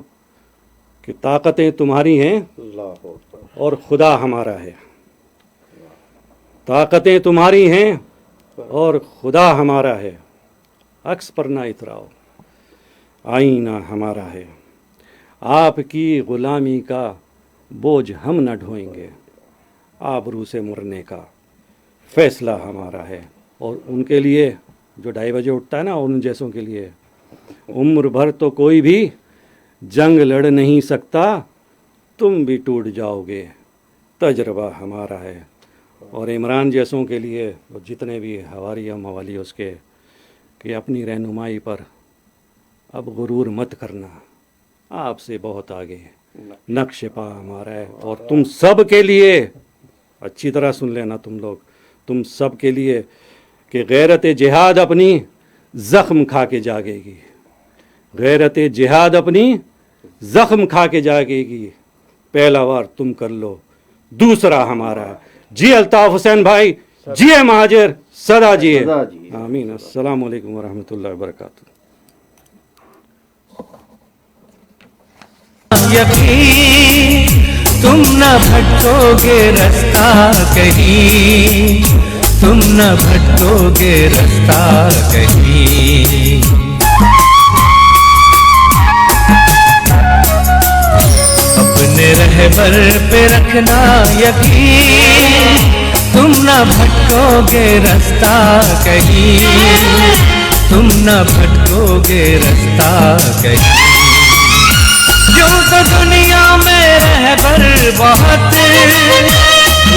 कि ताकतें तुम्हारी हैं और खुदा हमारा है। ताकतें तुम्हारी हैं और खुदा हमारा है, अक्स पर ना इतराओ, आईना हमारा है। आपकी ग़ुलामी का बोझ हम न ढोएंगे, आबरू से मरने का फ़ैसला हमारा है। और उनके लिए जो 2:30 बजे उठता है ना, उन जैसों के लिए उम्र भर तो कोई भी जंग लड़ नहीं सकता, तुम भी टूट जाओगे, तजर्बा हमारा है। और इमरान जैसों के लिए और जितने भी हवारी या मवाली उसके, कि अपनी रहनुमाई पर अब गुरूर मत करना, आपसे बहुत आगे नक्श पा हमारा है। और तुम सब के लिए, अच्छी तरह सुन लेना तुम लोग, तुम सब के लिए कि गैरत जिहाद अपनी ज़ख्म खा के जागेगी, गैरत जिहाद अपनी ज़ख्म खा के जागेगी। पहला वार तुम कर लो, दूसरा हमारा है। जी अल्ताफ़ हुसैन भाई, जी महाजिर, सदा जिए। आमीन। अस्सलाम वालेकुम वरहमतुल्लाहि वबरकातुहू।
यकीन तुम न भटकोगे रास्ता कहीं, तुम न भटकोगे रास्ता कहीं। अपने रहबर पे रखना यकीन, तुम न भटकोगे रास्ता कहीं, तुम न भटकोगे रास्ता कहीं। यूं तो दुनिया में रहबर बहुत,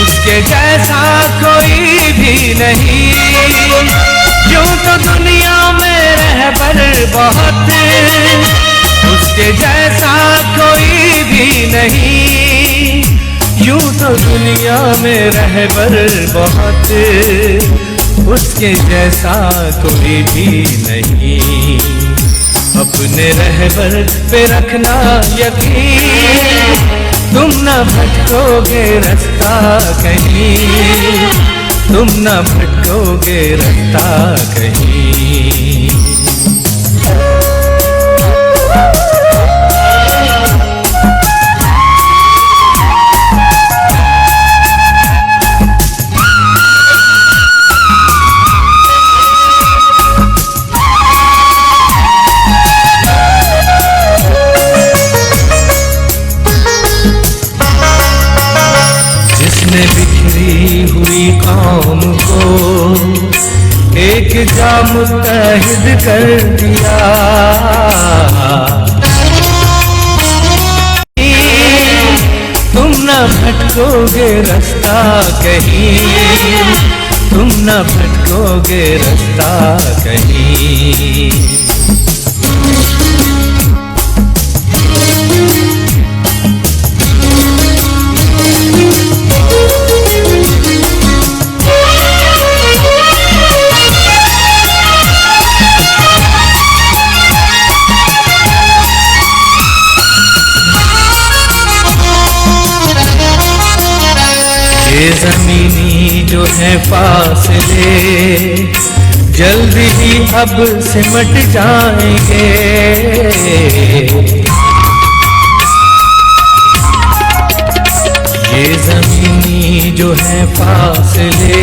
उसके जैसा कोई भी नहीं। यूं तो दुनिया में रहबर बहुत, उसके जैसा कोई भी नहीं। यूं तो दुनिया में रहबर बहुत, उसके जैसा कोई भी नहीं। अपने रहबर पे रखना यकीन, तुम न भटकोगे रास्ता कहीं, तुम न भटकोगे रास्ता कहीं। बिखरी हुई कौम को एक जा मुत्तहिद कर दिया। तुम न भटकोगे रास्ता कहीं, तुम न भटकोगे रास्ता कहीं। ज़मीनी जो है फासले जल्द ही अब सिमट जाएंगे। ये ज़मीनी जो है फासले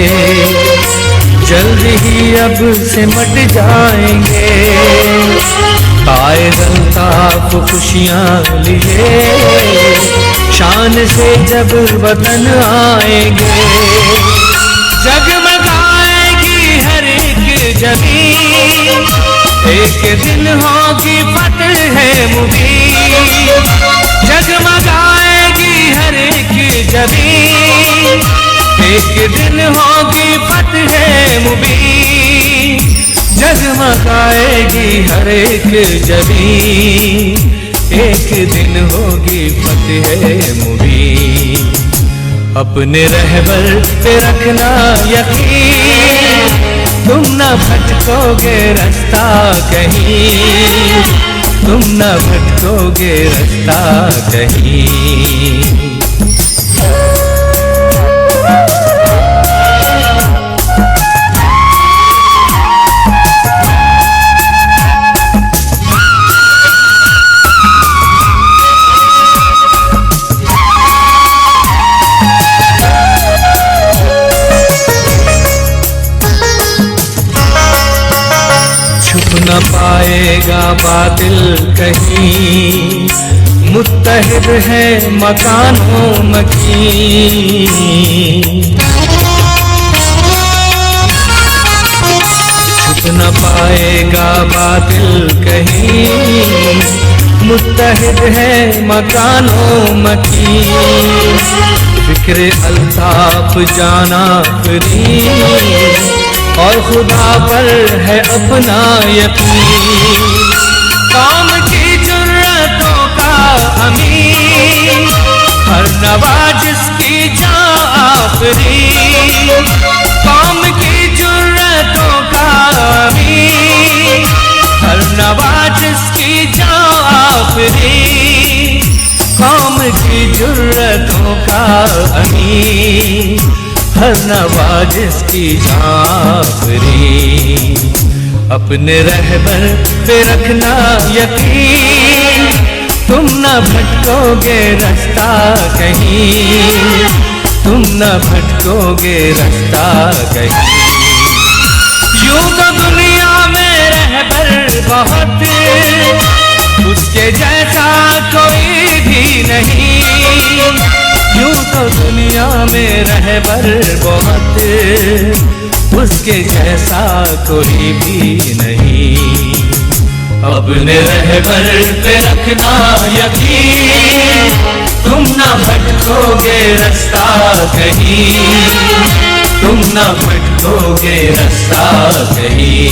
जल्द ही अब सिमट जाएंगे। कायद अल्ताफ खुशियाँ लिए शान से जब वतन आएंगे। जगमगाएगी हर एक जमीन, एक दिन होगी फतह मुबीन। जगमगाएगी हर एक जमीन, एक दिन होगी फतह मुबीन। जगमगाएगी हर एक जमीन, एक दिन होगी फतह मुबीन। अपने रहबर पे रखना यकीन, तुम न भटकोगे रास्ता कहीं, तुम न भटकोगे रास्ता कहीं। न पाएगा बातिल कहीं, मुत्तहिद है मकानों मकीन। छुप न पाएगा बातिल कहीं, मुत्तहिद है मकानों मकीन। फिक्र अल्ताफ जाना फरीद और खुदा पर है अपना यकीन। कौम की जुर्रतों का अमीन, हर नवा जिसकी जान आफरीन। कौम की जुर्रतों का अमीन, हर नवा जिसकी जान आफरीन। कौम की जुर्रतों का अमीन, हर नवाज की आफरी। अपने रहबर पे रखना यकीन, तुम न भटकोगे रास्ता कहीं, तुम न भटकोगे रास्ता कहीं। यूं तो दुनिया में रहबर बहुत, उसके जैसा कोई भी नहीं। यूं तो दुनिया में रहबर बहुत, उसके जैसा कोई भी नहीं। अपने रहबर पे रखना यकीन, तुम न भटकोगे रास्ता कहीं, तुम न भटकोगे रास्ता कहीं।